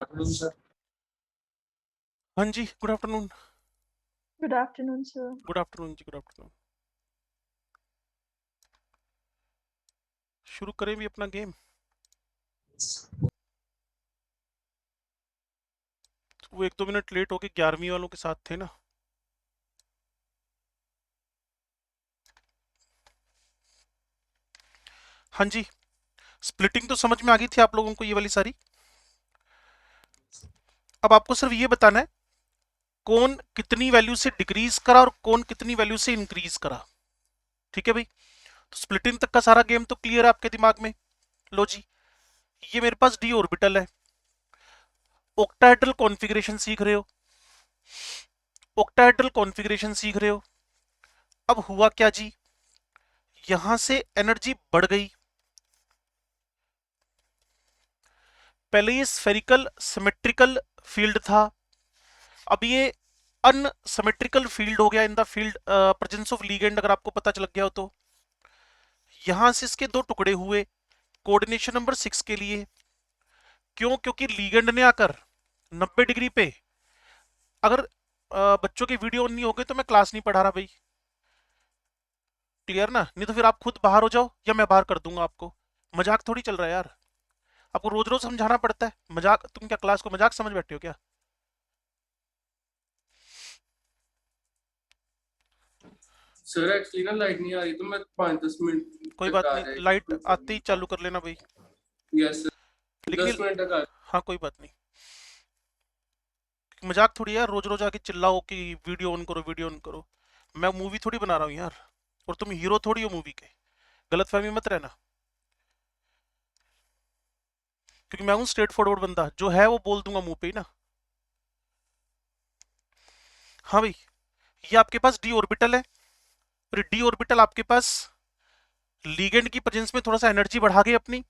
Afternoon sir. हाँ जी, good afternoon. Good afternoon sir. Good afternoon जी, गुड आफ्टरनून। शुरू करें भी अपना गेम। वो 1-2 मिनट लेट हो के 11वीं वालों के साथ थे ना। हाँ जी, स्प्लिटिंग तो समझ में आ गई थी आप लोगों को, ये वाली सारी। अब आपको सिर्फ ये बताना है कौन कितनी वैल्यू से डिक्रीज करा और कौन कितनी वैल्यू से इंक्रीज करा। ठीक है भाई, तो स्प्लिटिंग तक का सारा गेम तो क्लियर है आपके दिमाग में। लो जी, ये मेरे पास डी ऑर्बिटल है। ऑक्टाहेड्रल कॉन्फ़िगरेशन सीख रहे हो, ऑक्टाहेड्रल कॉन्फ़िगरेशन सीख रहे हो। अब हुआ क्या जी, यहां से एनर्जी बढ़ गई। पहले ये स्फेरिकल सिमेट्रिकल फील्ड था, अब ये अनसिमेट्रिकल फील्ड हो गया in the field presence of ligand. अगर आपको पता चल गया हो तो यहां से इसके दो टुकड़े हुए कोऑर्डिनेशन नंबर 6 के लिए। क्यों? क्योंकि लीगेंड ने आकर 90 डिग्री पे, अगर बच्चों के वीडियो ऑन नहीं हो गए तो मैं क्लास नहीं पढ़ा रहा भाई। क्लियर ना? नहीं तो फिर आप खुद बाहर हो जाओ या मैं बाहर कर दूंगा आपको। मजाक थोड़ी चल रहा है यार, आपको रोज रोज समझाना पड़ता है। मजाक? तुम क्या क्लास को मजाक समझ बैठे हो क्या? सर एक्चुअली ना लाइट नहीं आ रही तो मैं 5-10 मिनट कोई तक बात आ नहीं, जाएगी लाइट कोई आते ही प्रॉब्लम। चालू कर लेना भाई। यस सर, लेकिन 10 मिनट तक आ। हाँ, कोई बात नहीं। मजाक थोड़ी यार, रोज रोज आके चिल्लाओ कि वीडियो ऑन करो वीडियो ऑन करो। मैं मूवी थोड़ी बना रहा हूँ यार, और तुम हीरो थोड़ी हो मूवी के। गलतफहमी मत रहना, क्योंकि मैं हूँ स्ट्रेट फॉरवर्ड बंदा, जो है वो बोल दूंगा मुंह पे ही ना। हाँ भाई, ये आपके पास डी ऑर्बिटल है, और डी ऑर्बिटल आपके पास लीगेंड की प्रेजेंस में थोड़ा सा एनर्जी बढ़ा गई अपनी।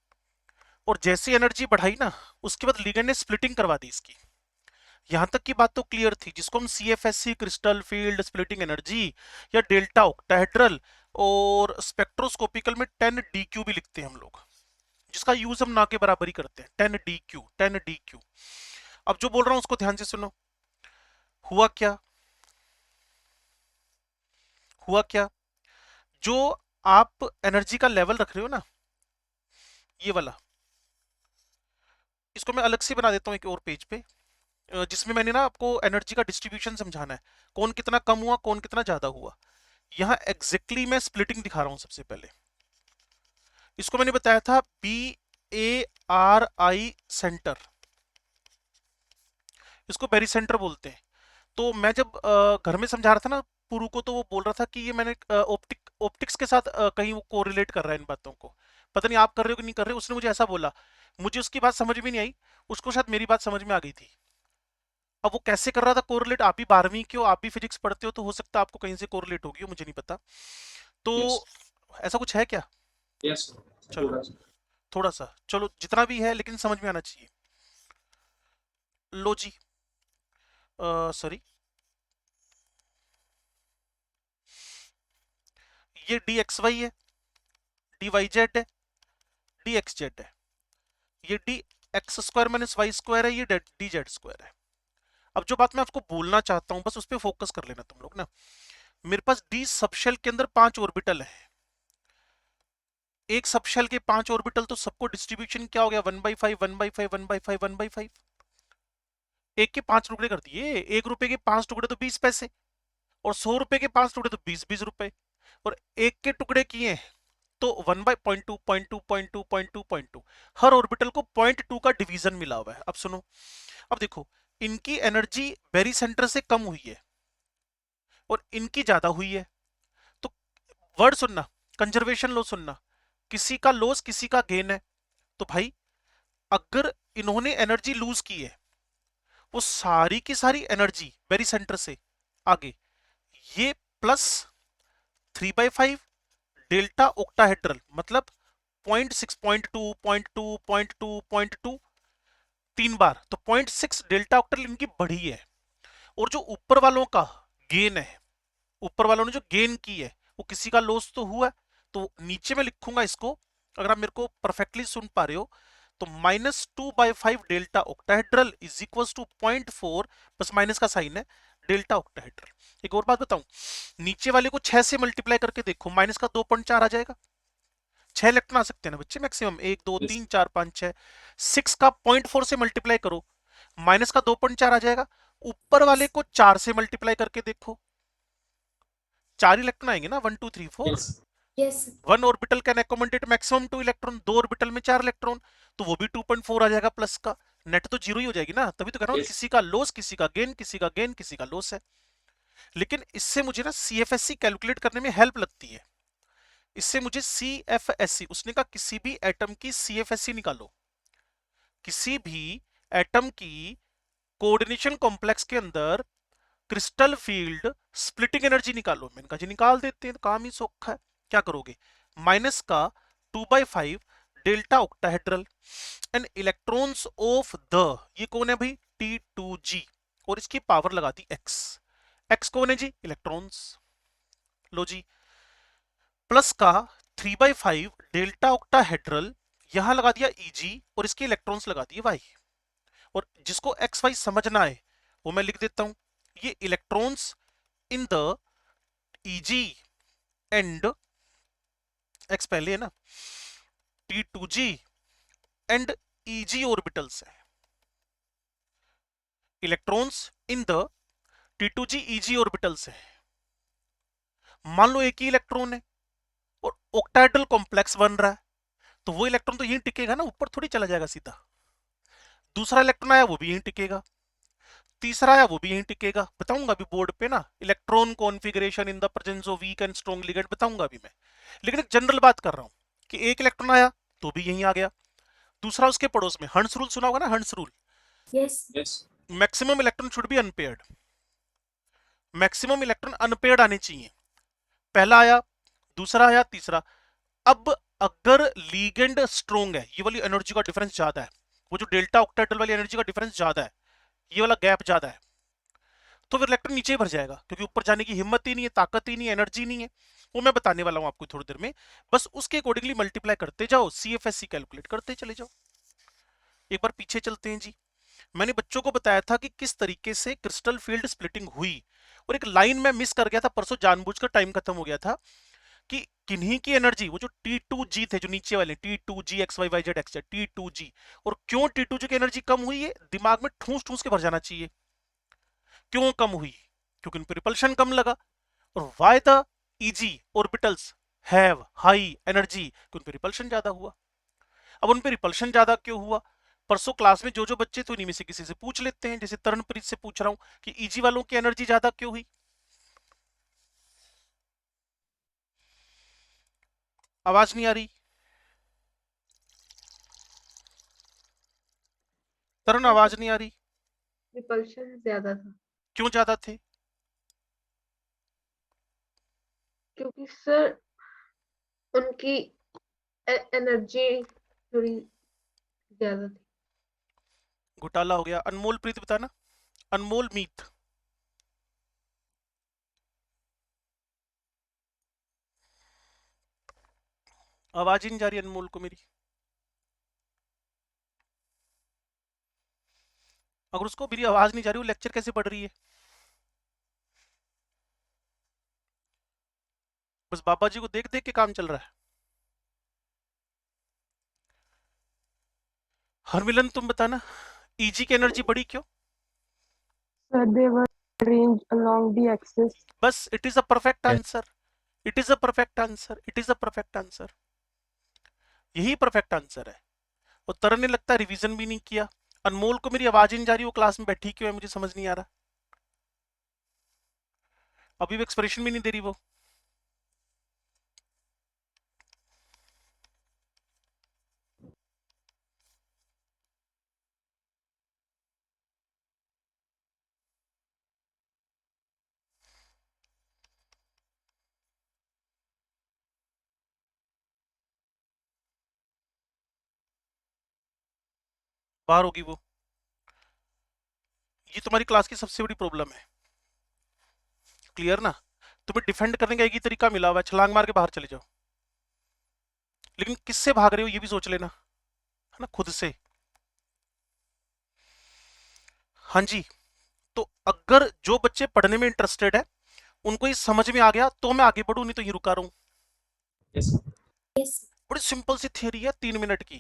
और जैसे एनर्जी बढ़ाई ना, उसके बाद लीगेंड ने स्प्लिटिंग करवा दी इसकी। यहां तक की बात तो क्लियर थी, जिसको हम CFSC crystal field splitting energy या डेल्टा ऑक्टाहेड्रल और स्पेक्ट्रोस्कोपिकल में 10 DQ भी लिखते हैं हम लोग, जिसका यूज हम ना के बराबर ही करते हैं। 10 DQ, 10 DQ। अब जो बोल रहा हूं उसको ध्यान से सुनो। हुआ क्या, हुआ क्या, जो आप एनर्जी का लेवल रख रहे हो ना, ये वाला, इसको मैं अलग से बना देता हूँ एक और पेज पे, जिसमें मैंने ना आपको एनर्जी का डिस्ट्रीब्यूशन समझाना है, कौन कितना कम हुआ कौन कितना ज्यादा हुआ। यहाँ एग्जैक्टली मैं स्प्लिटिंग दिखा रहा हूं सबसे पहले। इसको मैंने बताया था BARI सेंटर, इसको बेरी सेंटर बोलते हैं। तो मैं जब घर में समझा रहा था ना पुरु को, तो वो बोल रहा था कि ये मैंने ऑप्टिक्स के साथ कहीं वो कोरिलेट कर रहा है इन बातों को। पता नहीं आप कर रहे हो कि नहीं कर रहे हो, उसने मुझे ऐसा बोला। मुझे उसकी बात समझ में नहीं आई, उसको शायद मेरी बात समझ में आ गई थी। अब वो कैसे कर रहा था कोरिलेट, आप भी 12वीं के हो, आप भी फिजिक्स पढ़ते हो, तो हो सकता है आपको कहीं से कोरिलेट होगी, मुझे नहीं पता। तो यस ऐसा कुछ है क्या? यस सर, चलो, थोड़ा सा। थोड़ा सा, चलो जितना भी है लेकिन समझ में आना चाहिए। लो जी, सॉरी, ये DXY है, DYZ है, DXZ है। ये D(x²-y²) है, ये DZ² है। अब जो बात मैं आपको बोलना चाहता हूं, बस उस पर फोकस कर लेना तुम लोग ना। मेरे पास D सबशेल के अंदर 5 ऑर्बिटल है। एक सबशेल के 5 ऑर्बिटल, तो सबको डिस्ट्रीब्यूशन क्या हो गया? 1/5, 1/5, 1/5, 1/5। एक के 5 टुकड़े कर दिए। 1 रुपए के 5 टुकड़े तो 20 पैसे, और 100 रुपए के 5 टुकड़े तो 20-20 रुपए। और एक के टुकड़े किए तो 1/0.2, 0.2, 0.2, 0.2, 0.2। हर ऑर्बिटल को 0.2 का डिवीजन मिला हुआ है। अब सुनो, अब देखो, इनकी एनर्जी बेरी सेंटर से कम हुई है और इनकी ज्यादा हुई है। तो वर्ड सुनना, कंजर्वेशन लॉ सुनना, किसी का लॉस किसी का गेन है। तो भाई, अगर इन्होंने एनर्जी लूज की है, वो सारी की सारी एनर्जी बेरी सेंटर से आगे, ये +3/5 डेल्टा ऑक्टाहेड्रल, मतलब 0.6, 0.2, 0.2, 0.2, 0.2, 3 बार, तो 0.6 डेल्टा ऑक्टल इनकी बढ़ी है। और जो ऊपर वालों का गेन है, ऊपर वालों ने जो गेन की है, वो किसी का लॉस तो हुआ है। तो नीचे में लिखूंगा इसको, अगर आप मेरे को परफेक्टली सुन पा रहे हो, तो -2/5 delta octahedral is equal to 0.4, बस माइनस का साइन है, डेल्टा ऑक्टाहेड्रल। एक और बात बताऊं, नीचे वाले को 6 से मल्टीप्लाई करके देखो, माइनस का 2.4 आ जाएगा। 6 इलेक्ट्रॉन आ सकते हैं ना बच्चे मैक्सिमम, 1 2 3 4 5 6। 6 का 0.4 से मल्टीप्लाई करो, माइनस का 2.4 आ जाएगा। ऊपर वाले को 4 से मल्टीप्लाई करके देखो, 4 इलेक्ट्रॉन आएंगे ना, 1 2 3 4। Yes 1 orbital can accommodate maximum 2 electron, 2 orbital में 4 इलेक्ट्रॉन, तो वो भी 2.4 आ जाएगा प्लस का। नेट तो जीरो ही हो जाएगी ना, तभी तो कह रहा हूं किसी का लॉस, किसी का गेन, किसी का गेन, किसी का लॉस है। लेकिन इससे मुझे ना सीएफएससी कैलकुलेट करने में हेल्प लगती है। इससे मुझे सीएफएससी, उसने कहा किसी भी एटम की सीएफएससी निकालो, किसी भी एटम की कोऑर्डिनेशन कॉम्प्लेक्स के अंदर क्रिस्टल फील्ड स्प्लिटिंग एनर्जी निकालो। मैंने कहा जी निकाल देते हैं, काम ही सौखा है। क्या करोगे, माइनस का 2/5 delta octahedral and electrons of the, ये कौन है भाई, T2G, और इसकी पावर लगा दी x। x कौन है जी, इलेक्ट्रॉन्स। लो जी, प्लस का 3/5 डेल्टा ऑक्टाहेड्रल, यहां लगा दिया Eg और इसके इलेक्ट्रॉन्स लगा दिए y। और जिसको एक्स वाई समझना है वो मैं लिख देता हूं, ये electrons in the Eg and x पहले है ना, T2G एंड Eg ऑर्बिटल्स है। Electrons in the T2G Eg orbitals है। मान लो एक ही इलेक्ट्रॉन है और ऑक्टाहेड्रल कॉम्प्लेक्स बन रहा है, तो वो इलेक्ट्रॉन तो यहीं टिकेगा ना, ऊपर थोड़ी चला जाएगा सीधा। दूसरा इलेक्ट्रॉन आया वो भी यहीं टिकेगा, तीसरा आया वो भी यहीं टिकेगा। बताऊंगा अभी बोर्ड पे ना, electron configuration in the presence of weak and strong ligand बताऊंगा अभी मैं। लेकिन एक जनरल बात कर रहा हूं कि एक इलेक्ट्रॉन आया तो भी यहीं आ गया, दूसरा उसके पड़ोस में। हंस रूल सुना होगा ना, हंस rule, yes maximum electron should be unpaired, maximum electron unpaired आने चाहिए। पहला आया, दूसरा आया, तीसरा। अब अगर लीगेंड स्ट्रॉन्ग है, ये वाली एनर्जी का डिफरेंस ज्यादा है, वो जो डेल्टा ऑक्टाहेड्रल वाली एनर्जी का डिफरेंस ज्यादा है, ये वाला गैप ज्यादा है, तो फिर इलेक्ट्रॉन नीचे ही भर जाएगा, क्योंकि ऊपर जाने की हिम्मत ही नहीं है, ताकत ही नहीं है, एनर्जी नहीं है। वो मैं बताने वाला हूं आपको थोड़ी देर में। बस उसके अकॉर्डिंगली मल्टीप्लाई करते जाओ, सीएफएससी कैलकुलेट करते चले जाओ। एक बार पीछे चलते हैं जी। मैंने बच्चों को बताया था कि किस तरीके से क्रिस्टल फील्ड स्प्लिटिंग हुई, और एक लाइन में मिस कर गया था परसों, जानबूझकर टाइम खत्म हो गया था, कि किन्हीं की एनर्जी, वो जो T2G थे, जो नीचे वाले T2G XYYZ XZ T2G, और क्यों T2G की एनर्जी कम हुई है, दिमाग में ठूस ठूस के भर जाना चाहिए। क्यों कम हुई, क्योंकि उन पर रिपल्शन कम लगा। और why the Eg orbitals have high energy, क्योंकि उन पर रिपल्शन ज्यादा हुआ। अब उन पर रिपल्शन ज्यादा क्यों हुआ, परसों क्लास में जो जो बच्चे तो इन्हीं में से किसी से पूछ लेते हैं, जैसे तरणप्रीत से पूछ रहा हूं कि Eg वालों की एनर्जी ज्यादा क्यों हुई। आवाज नहीं आ रही तरण, आवाज नहीं आ रही, रिपल्शन ज्यादा था क्यों ज्यादा थे। क्योंकि सर उनकी एनर्जी थोड़ी ज्यादा थी। घोटाला हो गया। अनमोल प्रीत बताना, अनमोल मीत। आवाज ही नहीं जा रही अनमोल को मेरी। अगर उसको मेरी आवाज नहीं जा रही, वो लेक्चर कैसे पढ़ रही है। बस बाबा जी को देख देख के काम चल रहा है। हरमिलन तुम बताना, Eg की एनर्जी बढ़ी क्यों। Sir, they were arranged along the axis. बस, it is a perfect answer, it is a perfect answer, it is a perfect answer, यही परफेक्ट आंसर है। और तरन ने लगता है रिवीजन भी नहीं किया। अनमोल को मेरी आवाज ही नहीं जा रही, वो क्लास में बैठी क्यों है मुझे समझ नहीं आ रहा। अभी भी एक्सप्रेशन भी नहीं दे रही वो। बाहर होगी वो। ये तुम्हारी क्लास की सबसे बड़ी प्रॉब्लम है, क्लियर ना। तुम्हें डिफेंड करने का एक ही तरीका मिला हुआ है, छलांग मार के बाहर चले जाओ। लेकिन किससे भाग रहे हो ये भी सोच लेना, ना खुद से। हाँ जी, तो अगर जो बच्चे पढ़ने में इंटरेस्टेड है उनको ये समझ में आ गया तो मैं आगे बढ़ू, नहीं तो ये रुका रहूं। बड़ी सिंपल सी थियरी है 3 मिनट की।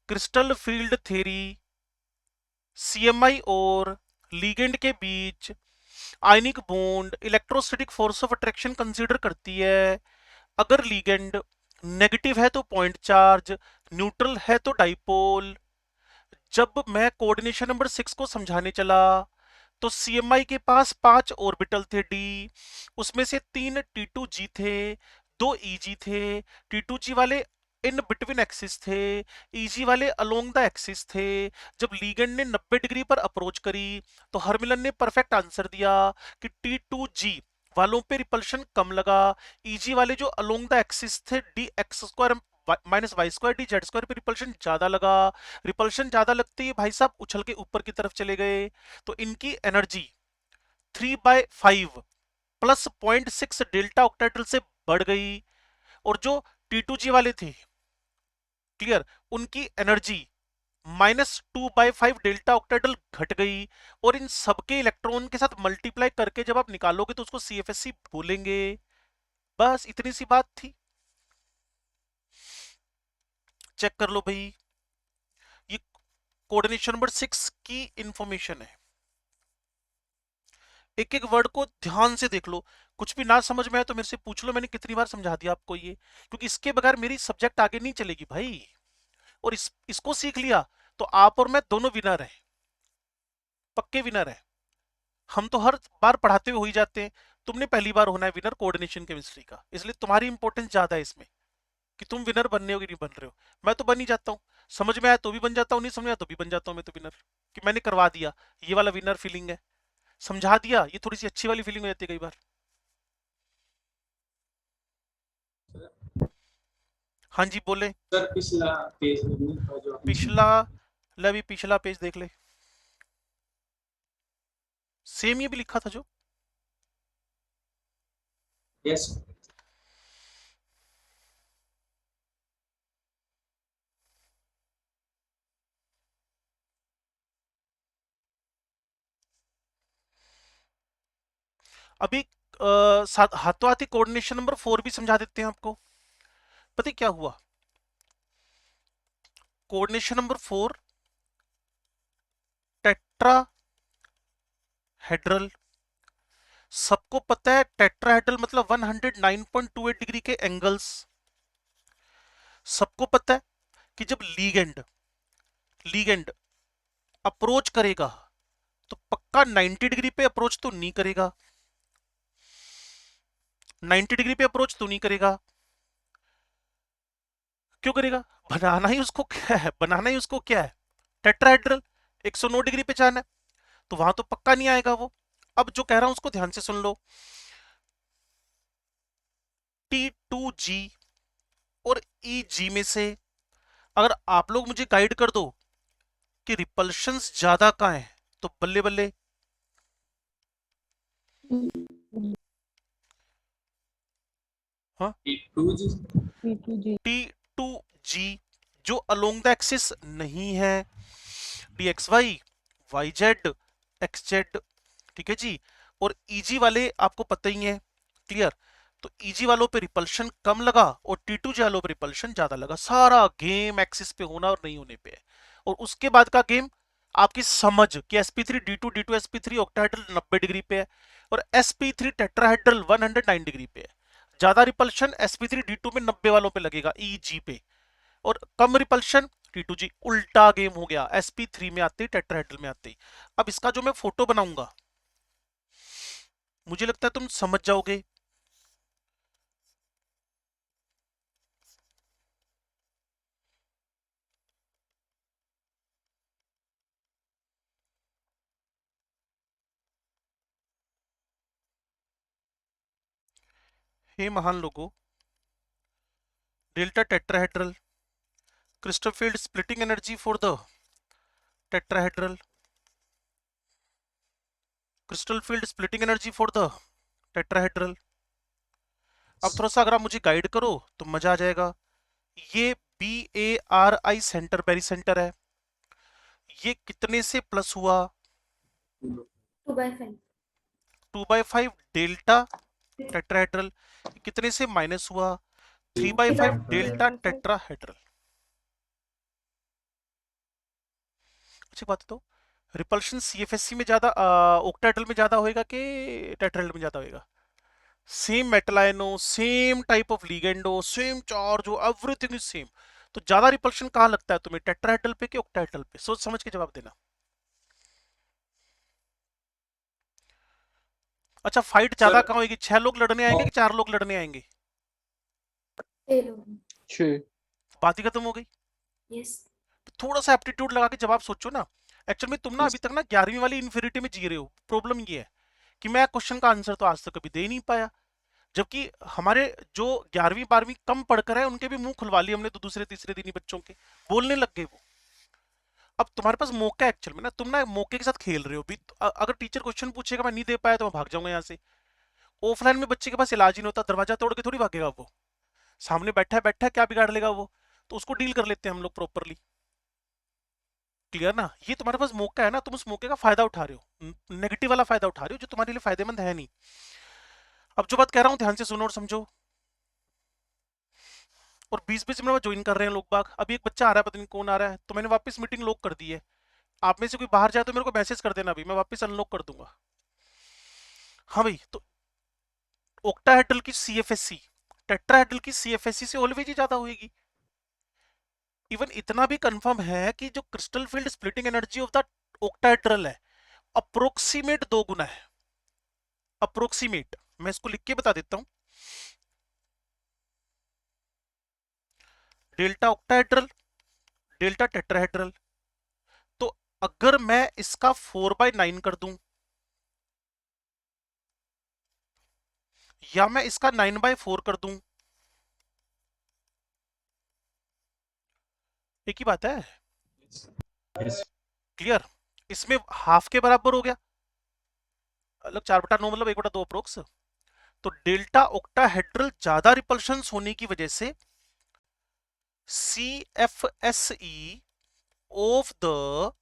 क्रिस्टल फील्ड थ्योरी सीएमआई और लीगेंड के बीच आयनिक bond electrostatic force of attraction consider करती है। अगर लीगेंड नेगेटिव है तो पॉइंट चार्ज, न्यूट्रल है तो डाइपोल। जब मैं कोऑर्डिनेशन नंबर 6 को समझाने चला तो सीएमआई के पास 5 ऑर्बिटल थे डी, उसमें से 3 T2G थे, 2 EG थे। T2G वाले इन बिटवीन एक्सिस थे, EG वाले अलोंग द एक्सिस थे। जब लीगेंड ने 90 डिग्री पर अप्रोच करी तो हरमिलन ने परफेक्ट आंसर दिया कि T2G वालों पे रिपल्शन कम लगा, EG वाले जो अलोंग द एक्सिस थे d x square minus y square d z square पे रिपल्शन ज्यादा लगा। रिपल्शन ज्यादा लगते ही भाई साहब उछल के ऊपर की तरफ चले गए, तो इनकी एनर्जी 3/5 प्लस 0.6 डेल्टा ऑक्टेटल से बढ़ गई। और जो T2G वाले थे, क्लियर, उनकी एनर्जी -2/5 डेल्टा ऑक्टेटल घट गई। और इन सबके इलेक्ट्रॉन के साथ मल्टीप्लाई करके जब आप निकालोगे तो उसको CFSC बोलेंगे। बस इतनी सी बात थी। चेक कर लो भाई, ये कोऑर्डिनेशन नंबर 6 की इंफॉर्मेशन है। एक एक वर्ड को ध्यान से देख लो, कुछ भी ना समझ में आए तो मेरे से पूछ लो, मैंने कितनी बार समझा दिया आपको ये, क्योंकि इसके बगैर मेरी सब्जेक्ट आगे नहीं चलेगी भाई। और इसको सीख लिया तो आप और मैं दोनों विनर हैं, पक्के विनर हैं। हम तो हर बार पढ़ाते हुए हो ही जाते हैं, तुमने पहली बार होना है विनर कोऑर्डिनेशन केमिस्ट्री का, इसलिए तुम्हारी इंपॉर्टेंस ज्यादा है इसमें कि तुम विनर बन रहे हो कि नहीं बन रहे हो। मैं तो बन ही जाता हूँ, समझ में आया तो भी बन जाता हूँ, नहीं समझ में आया तो भी बन जाता हूँ मैं तो विनर, कि मैंने करवा दिया। ये वाला विनर फीलिंग है, समझा दिया, ये थोड़ी सी अच्छी वाली फीलिंग हो जाती है कई बार। हाँ जी बोले। सर पिछला पेज था जो आपने पिछला, ले अभी पिछला पेज देख ले, सेम ये भी लिखा था जो। यस अभी हाथों हाथी कोऑर्डिनेशन नंबर 4 भी समझा देते हैं आपको। पता है क्या हुआ, कोऑर्डिनेशन नंबर 4 टेट्रा हेड्रल, सबको पता है टेट्राहेड्रल मतलब 109.28 डिग्री के एंगल्स। सबको पता है कि जब लीगेंड लीगेंड अप्रोच करेगा तो पक्का 90 डिग्री पे अप्रोच तो नहीं करेगा, 90 डिग्री पे अप्रोच तो नहीं करेगा। क्यों करेगा, बनाना ही उसको क्या है, बनाना ही उसको क्या है, टेट्राहेड्रल 109 डिग्री पे जाना है, तो वहां तो पक्का नहीं आएगा वो। अब जो कह रहा हूं उसको ध्यान से सुन लो, T2G और EG में से अगर आप लोग मुझे गाइड कर दो कि रिपल्शंस ज्यादा कहां है, तो बल्ले बल्ले। हाँ T2G जो अलोंग द एक्सिस नहीं है, DXY YZ XZ, ठीक है जी। और EG वाले आपको पता ही है, क्लियर। तो EG वालों पे रिपल्शन कम लगा और T2G वालों पे रिपल्शन ज्यादा लगा। सारा गेम एक्सिस पे होना और नहीं होने पे है। और उसके बाद का गेम आपकी समझ कि sp3 d2 d2 sp3 octahedral 90 degree पे है और sp3 टेट्राहेड्रल 109 डिग्री पे है। ज्यादा रिपल्शन sp3 d2 में 90 वालों पे लगेगा EG पे, और कम रिपल्शन T2G। उल्टा गेम हो गया, sp3 में आते टेट्राहेड्रल में आते। अब इसका जो मैं फोटो बनाऊंगा मुझे लगता है तुम समझ जाओगे। हे महान लोगों, delta tetrahedral crystal field splitting energy for the tetrahedral, crystal field splitting energy for the tetrahedral. अब थोड़ा सा अगर आप मुझे गाइड करो तो मजा आ जाएगा। ये BARI सेंटर बेरी सेंटर है, ये कितने से प्लस हुआ? 2/5 2/5 डेल्टा टेट्राहेड्रल। कितने से माइनस हुआ? 3/5 डेल्टा टेट्राहेड्रल। अच्छी बात है। तो रिपल्शन CFSC में ज्यादा ऑक्टाहेड्रल में ज्यादा होएगा कि टेट्राहेड्रल में ज्यादा होएगा? सेम मेटल आयन हो, सेम टाइप ऑफ लिगेंड हो, सेम चार्ज हो, एवरीथिंग इज सेम, तो ज्यादा रिपल्शन कहाँ लगता है तुम्हें, टेट्राहेड्रल पे कि ऑक्टाहेड्रल पे? सोच समझ के जवाब देना। अच्छा, फाइट ज्यादा सर कहाँ होगी, 6 लोग लड़ने आएंगे कि 4 लोग लड़ने आएंगे? 6 बात ही खत्म हो गई। यस तो थोड़ा सा एप्टीट्यूड लगा के जवाब सोचो ना। एक्चुअल में तुम ना अभी तक ना 11वीं वाली इन्फिनिटी में जी रहे हो। प्रॉब्लम ये है कि मैं क्वेश्चन का आंसर तो आज तक कभी दे ही नहीं पाया, जबकि हमारे जो 11वीं 12वीं कम पढ़कर है उनके भी मुंह खुलवा लिए हमने तो दूसरे तीसरे दिन ही बच्चों के बोलने लग गए वो। अब तुम्हारे पास मौका है एक्चुअल में ना, तुम ना मौके के साथ खेल रहे हो भी। अगर टीचर क्वेश्चन पूछेगा मैं नहीं दे पाया तो मैं भाग जाऊंगा यहाँ से। ऑफलाइन में बच्चे के पास इलाज ही नहीं होता, दरवाजा तोड़ के थोड़ी भागेगा वो। सामने बैठा है क्या बिगाड़ लेगा वो, तो उसको डील कर लेते हैं हम लोग प्रॉपरली। क्लियर ना? ये तुम्हारे पास मौका है ना, तुम उस मौके का फायदा उठा रहे हो, नेगेटिव वाला फायदा उठा रहे हो जो तुम्हारे लिए फायदेमंद है नहीं। अब जो बात कह रहा हूं ध्यान से सुनो और समझो। और 20-20 मिनट में ज्वाइन कर रहे हैं लोग बाग। अभी एक बच्चा आ रहा है, पता नहीं कौन आ रहा है, तो मैंने वापस मीटिंग लॉक कर दी है। आप में से कोई बाहर जाए तो मेरे को मैसेज कर देना, अभी मैं वापस अनलॉक कर दूंगा। हाँ भाई, तो ऑक्टाहेड्रल की CFSC टेट्राहेड्रल की CFSC से ऑलवेज ही ज्यादा होगी। इवन इतना भी कंफर्म है कि जो crystal field splitting energy of the octahedral है अप्रोक्सीमेट 2 गुना है। अप्रोक्सीमेट, मैं इसको लिख के बता देता हूं। Delta octahedral, delta tetrahedral. तो अगर मैं इसका 4/9 कर दूं या मैं इसका 9/4 कर दूं, एक ही बात है। क्लियर? इसमें हाफ के बराबर हो गया, अलग 4/9 मतलब 1/2 अप्रोक्स। तो डेल्टा ऑक्टाहेड्रल ज्यादा रिपल्शन होने की वजह से CFSE of the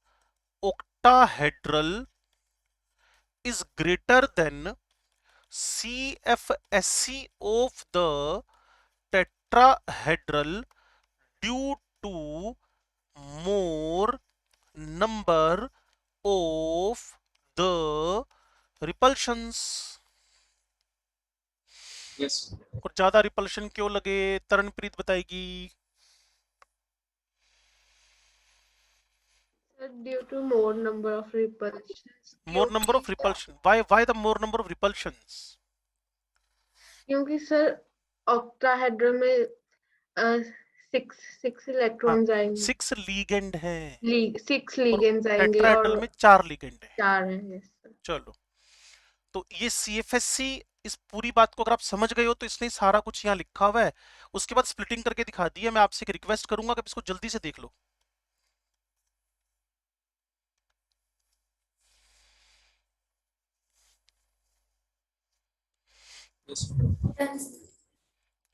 octahedral is greater than CFSE of the tetrahedral due to more number of the repulsions। और ज्यादा रिपल्शन क्यों लगे, तरणप्रीत बताएगी। due to more number of repulsions More number of repulsion, why the more number of repulsions? क्योंकि sir octahedral में 6 electrons आएंगे, 6 ligand है 6 और लिगेंड्स आएंगे टेट्राहेड्रल और में 4 लीगेंड है। 4 हैं। Yes sir. चलो, तो ये CFSC, इस पूरी बात को अगर आप समझ गए हो तो इसने सारा कुछ यहाँ लिखा हुआ है, उसके बाद स्प्लिटिंग करके दिखा दी है। मैं आपसे एक रिक्वेस्ट करूंगा कि इसको जल्दी से देख लो।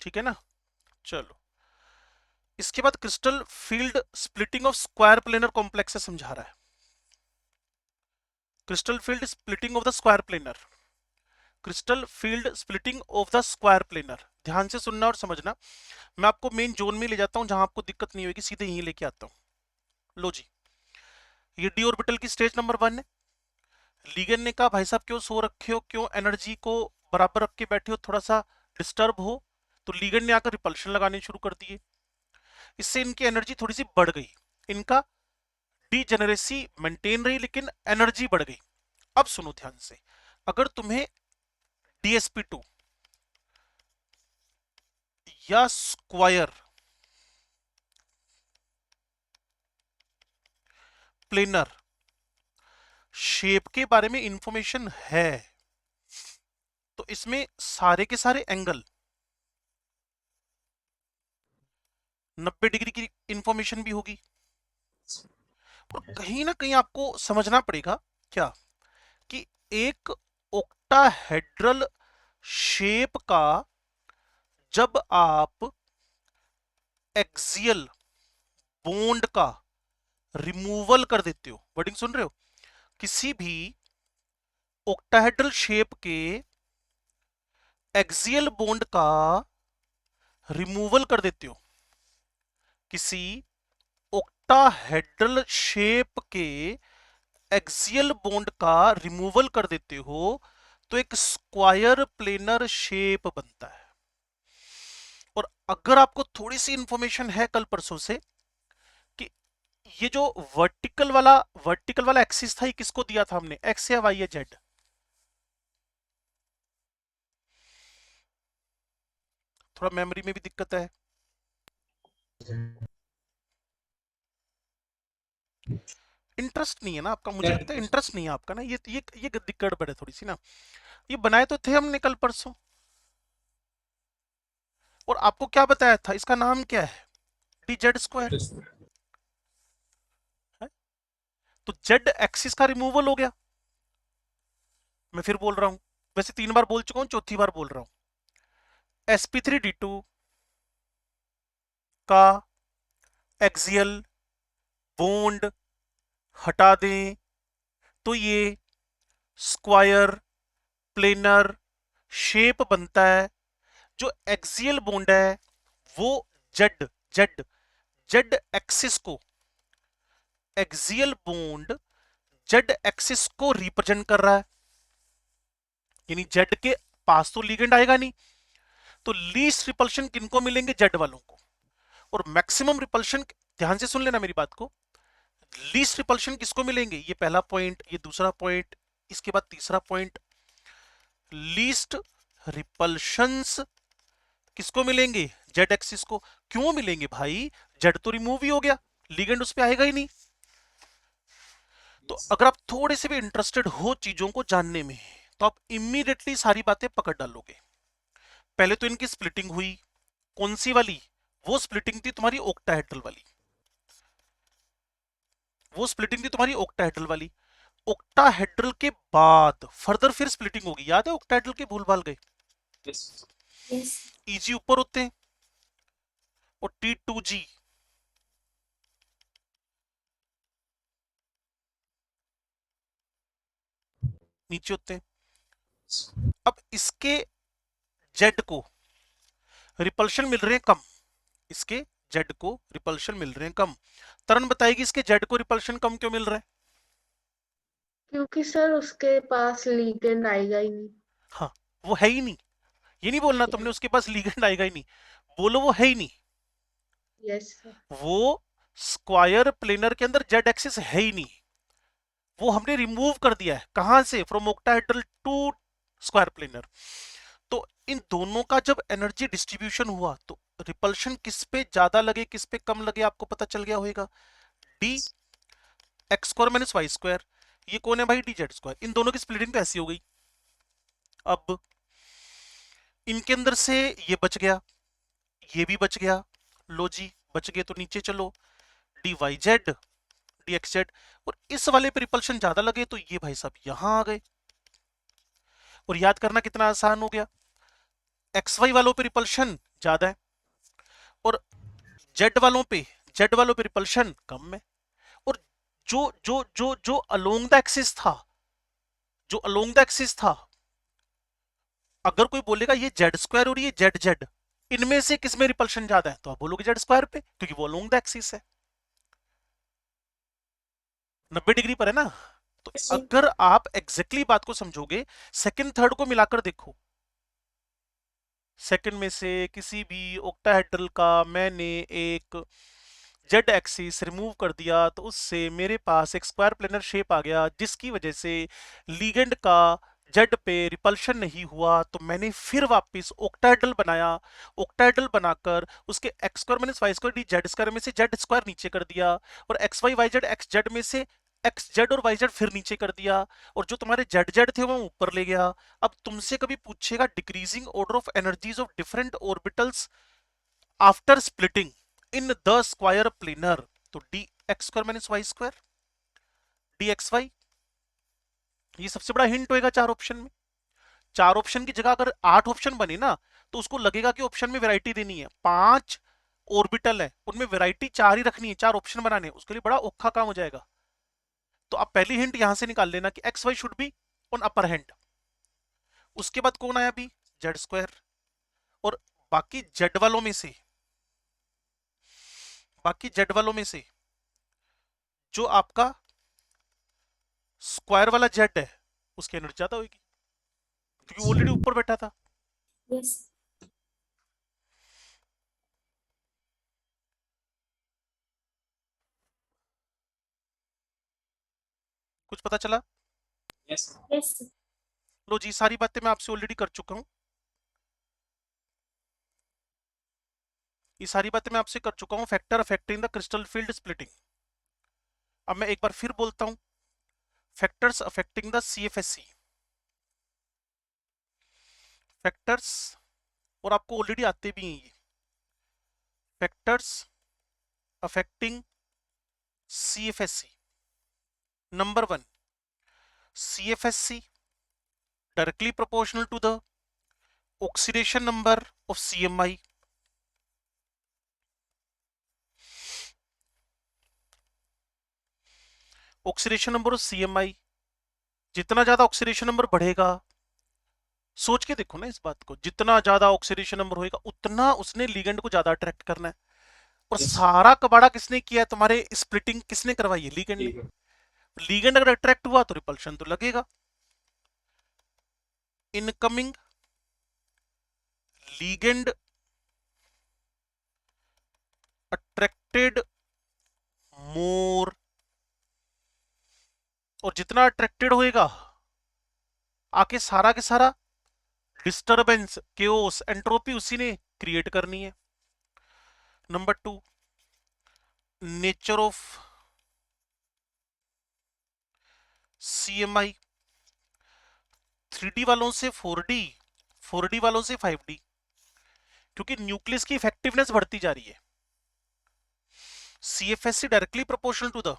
ठीक है ना? चलो, इसके बाद crystal field splitting of square planar complex समझा रहा है। Crystal field splitting of the square planar, crystal field splitting of the square planar. ध्यान से सुनना और समझना। मैं आपको मेन जोन में ले जाता हूं जहां आपको दिक्कत नहीं होगी, सीधे यहीं लेके आता हूं। लो जी, ये डी ऑर्बिटल की स्टेज नंबर 1 है। लीगन ने कहा भाई साहब क्यों सो रखे हो, क्यों एनर्जी को बराबर रख के बैठे हो, थोड़ा सा डिस्टर्ब हो। तो लीगन ने आकर रिपल्शन लगाने शुरू कर दिए, इससे इनकी एनर्जी थोड़ी सी बढ़ गई, इनका डीजेनरेसी मेंटेन रही लेकिन एनर्जी बढ़ गई। अब सुनो ध्यान से, अगर तुम्हें DSP2 या स्क्वायर प्लेनर शेप के बारे में इंफॉर्मेशन है तो इसमें सारे के सारे एंगल 90 डिग्री की इंफॉर्मेशन भी होगी। और कहीं ना कहीं आपको समझना पड़ेगा क्या कि एक ऑक्टाहेड्रल शेप का जब आप एक्सियल बॉन्ड का रिमूवल कर देते हो, वर्डिंग सुन रहे हो, किसी भी ऑक्टाहेड्रल शेप के एक्सियल बॉन्ड का रिमूवल कर देते हो, किसी ऑक्टाहेड्रल शेप के एक्सियल बॉन्ड का रिमूवल कर देते हो तो एक स्क्वायर प्लेनर शेप बनता है। और अगर आपको थोड़ी सी इंफॉर्मेशन है कल परसों से कि ये जो वर्टिकल वाला एक्सिस था, ये किसको दिया था हमने, एक्स या वाई या जेड? थोड़ा मेमोरी में भी दिक्कत है। इंटरेस्ट नहीं है ना आपका, मुझे लगता है इंटरेस्ट नहीं है आपका ना, ये दिक्कत बड़े थोड़ी सी ना। ये बनाए तो थे हमने कल परसों, और आपको क्या बताया था, इसका नाम क्या है, डी जेड स्क्वायर। तो जेड एक्सिस का रिमूवल हो गया। मैं फिर बोल रहा हूं, वैसे 3 बार बोल चुका हूं, चौथी बार बोल रहा हूं, sp3d2 का एक्सियल बॉन्ड हटा दें तो ये स्क्वायर प्लेनर शेप बनता है। जो एक्सियल बॉन्ड है वो जेड जेड जेड एक्सिस को, एक्सियल बॉन्ड जेड एक्सिस को रिप्रेजेंट कर रहा है, यानी जेड के पास तो लिगेंड आएगा नहीं, तो लीस्ट रिपल्शन किनको मिलेंगे, जेड वालों को, और मैक्सिमम रिपल्शन, ध्यान से सुन लेना मेरी बात को, लीस्ट रिपल्शन किसको मिलेंगे, ये पहला पॉइंट, ये दूसरा पॉइंट, इसके बाद तीसरा पॉइंट, लीस्ट रिपल्शंस किसको मिलेंगे, जेड एक्सिस को। क्यों मिलेंगे भाई, जेड तो रिमूव ही हो गया, लिगेंड उस पे आएगा ही नहीं। तो अगर आप थोड़े से भी इंटरेस्टेड हो चीजों को जानने में तो आप इमीडिएटली सारी बातें पकड़ डालोगे। पहले तो इनकी स्प्लिटिंग हुई, कौन सी वाली, वो स्प्लिटिंग थी तुम्हारी ऑक्टाहेड्रल वाली, वो स्प्लिटिंग थी तुम्हारी ऑक्टाहेड्रल वाली। ऑक्टाहेड्रल के बाद फर्दर फिर स्प्लिटिंग होगी, याद है ऑक्टाहेड्रल के भूल भाल गए, ईजी ऊपर होते हैं और T2G नीचे होते हैं। अब इसके जेड को रिपल्शन मिल रहे हैं कम, इसके जेड को रिपल्शन मिल रहे हैं कम। तरन बताएगी इसके जेड को रिपल्शन कम क्यों मिल रहा है? क्योंकि सर उसके पास लिगेंड आएगा ही नहीं। हाँ, वो है ही नहीं, ये नहीं बोलना तुमने उसके पास लिगेंड आएगा ही नहीं, बोलो वो है ही नहीं। Yes sir. वो स्क्वायर प्लेनर के अंदर जेड एक्सिस है ही नहीं, वो हमने रिमूव कर दिया है, कहां से, from octahedral to square planar. तो इन दोनों का जब एनर्जी डिस्ट्रीब्यूशन हुआ तो रिपल्शन किस पे ज्यादा लगे किस पे कम लगे आपको पता चल गया होगा, d x square minus y square, ये कौन है भाई, डी जेड स्क्वायर। इन दोनों की स्प्लिटिंग तो ऐसी हो गई। अब इनके अंदर से ये बच गया, ये भी बच गया, लो जी बच गए, तो नीचे चलो, d y z d x z, और इस वाले पे रिपल्शन ज्यादा लगे तो ये भाई साहब यहां आ गए। और याद करना कितना आसान हो गया, एक्स वाई वालों पे रिपल्शन ज्यादा है और जेड वालों पे रिपल्शन कम है। और जो जो जो जो अलोंग द एक्सिस था, जो अलोंग द एक्सिस था, अगर कोई बोलेगा ये जेड स्क्वायर और ये जेड जेड, इनमें से किस में रिपल्शन ज्यादा है, तो आप बोलोगे जेड स्क्वायर पे, क्योंकि वो अलोंग द एक्सिस है, 90 डिग्री पर है ना। तो अगर आप एग्जैक्टली बात को समझोगे, सेकंड थर्ड को मिलाकर देखो, सेकंड में से किसी भी ऑक्टाहेड्रल का मैंने एक जेड एक्सिस रिमूव कर दिया तो उससे मेरे पास एक स्क्वायर प्लेनर शेप आ गया, जिसकी वजह से लिगेंड का जेड पे रिपल्शन नहीं हुआ। तो मैंने फिर वापस ऑक्टाहेड्रल बनाया, ऑक्टाहेड्रल बनाकर उसके x square minus y square d z square में से जेड स्क्वायर नीचे कर दिया, और x y y z x z में से एक्स जेड और वाई जेड फिर नीचे कर दिया, और जो तुम्हारे जेड जेड थे वो ऊपर ले गया। अब तुमसे कभी पूछेगा decreasing order of energies of different orbitals after splitting in the square planar, तो d x square minus y square d x y, ये सबसे बड़ा हिंट होएगा 4 ऑप्शन में। 4 ऑप्शन की जगह अगर 8 ऑप्शन बने ना तो उसको लगेगा कि ऑप्शन में वैरायटी देनी है, 5 ऑर्बिटल है, उनमें वैरायटी 4 ही रखनी है, 4 ऑप्शन बनाने हैं, उसके लिए बड़ा औखा काम हो जाएगा। तो आप पहली हिंट यहां से निकाल लेना कि x why should be on upper hand. उसके बाद कौन आया अभी, जेड स्क्वायर। और बाकी जेड वालों में से, बाकी जेड वालों में से जो आपका स्क्वायर वाला जेड है उसकी एनर्जी ज्यादा होगी, क्योंकि ऑलरेडी ऊपर बैठा था। Yes. कुछ पता चला? Yes. Yes. लो जी, सारी बातें मैं आपसे ऑलरेडी कर चुका हूं, ये सारी बातें मैं आपसे कर चुका हूं। Factor affecting the crystal field splitting. अब मैं एक बार फिर बोलता हूं, factors affecting the CFSC, factors, और आपको ऑलरेडी आते भी हैं ये factors affecting CFSC. Number 1, CFSC directly proportional to the oxidation number of CMI. Oxidation number of CMI, जितना ज्यादा ऑक्सीडेशन नंबर बढ़ेगा, सोच के देखो ना इस बात को, जितना ज्यादा ऑक्सीडेशन नंबर होएगा उतना उसने लिगेंड को ज्यादा अट्रैक्ट करना है। और Yes. सारा कबाड़ा किसने किया है, तुम्हारे स्प्लिटिंग किसने करवाई है, लिगेंड ने। ठीक है। लिगेंड अगर अट्रैक्ट हुआ तो रिपल्शन तो लगेगा। इनकमिंग लिगेंड अट्रैक्टेड मोर, और जितना अट्रैक्टेड होएगा आके सारा के सारा डिस्टरबेंस, केओस, एंट्रोपी उसी ने क्रिएट करनी है। Number 2, nature of CMI, 3D वालों से 4D, 4D वालों से 5D, क्योंकि न्यूक्लियस की इफेक्टिवनेस बढ़ती जा रही है। CFSC directly proportional to the,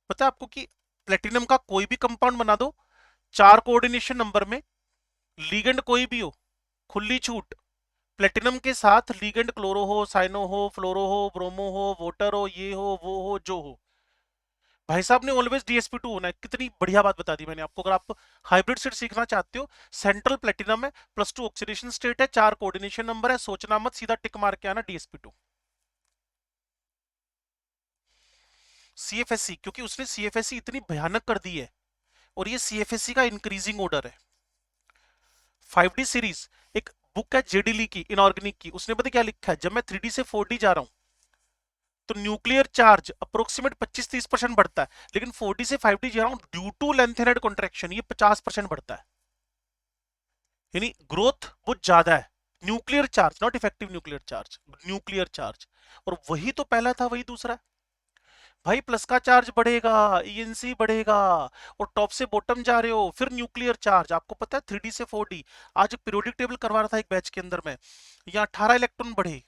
पता है आपको कि प्लेटिनम का कोई भी कंपाउंड बना दो 4 कोऑर्डिनेशन नंबर में, लीगेंड कोई भी हो, खुली छूट, प्लेटिनम के साथ लीगेंड क्लोरो हो, साइनो हो, फ्लोरो हो, ब्रोमो हो, वोटर हो, ये हो, जो हो, भाई साहब ने ऑलवेज DsP2 होना है। कितनी बढ़िया बात बता दी मैंने आपको। अगर आप हाइब्रिड सेट सीखना चाहते हो, सेंट्रल प्लेटिनम है, +2 ऑक्सीडेशन स्टेट है, 4 कोऑर्डिनेशन नंबर है, सोचना मत, सीधा टिक मार के आना DsP2। CFSC, क्योंकि उसने CFSC इतनी भयानक कर दी है, और ये CFSC का इंक्रीजिंग ऑर्डर है। 5D सीरीज, एक बुक है जेडी ली की, इनऑर्गेनिक की, उसने पता क्या लिखा है, जब मैं 3D से 4D जा रहा हूं तो न्यूक्लियर चार्ज अप्रोक्सीमेट 25-30% बढ़ता है, लेकिन 4D से 5D जा रहा हूं ड्यू टू लेंथेनेड कॉन्ट्रैक्शन ये 50% बढ़ता है, यानी ग्रोथ बहुत ज्यादा है। Nuclear charge, not effective nuclear charge, nuclear charge. और वही तो पहला था, वही दूसरा। भाई प्लस का चार्ज बढ़ेगा, ENC बढ़ेगा, और टॉप से बॉटम जा रहे हो, फिर न्यूक्लियर चार्ज। आपको पता है 3D से 4D, आज पीरियोडिक टेबल करवा रहा था एक बैच के अंदर में, यहाँ 18 इलेक्ट्रॉन बढ़े,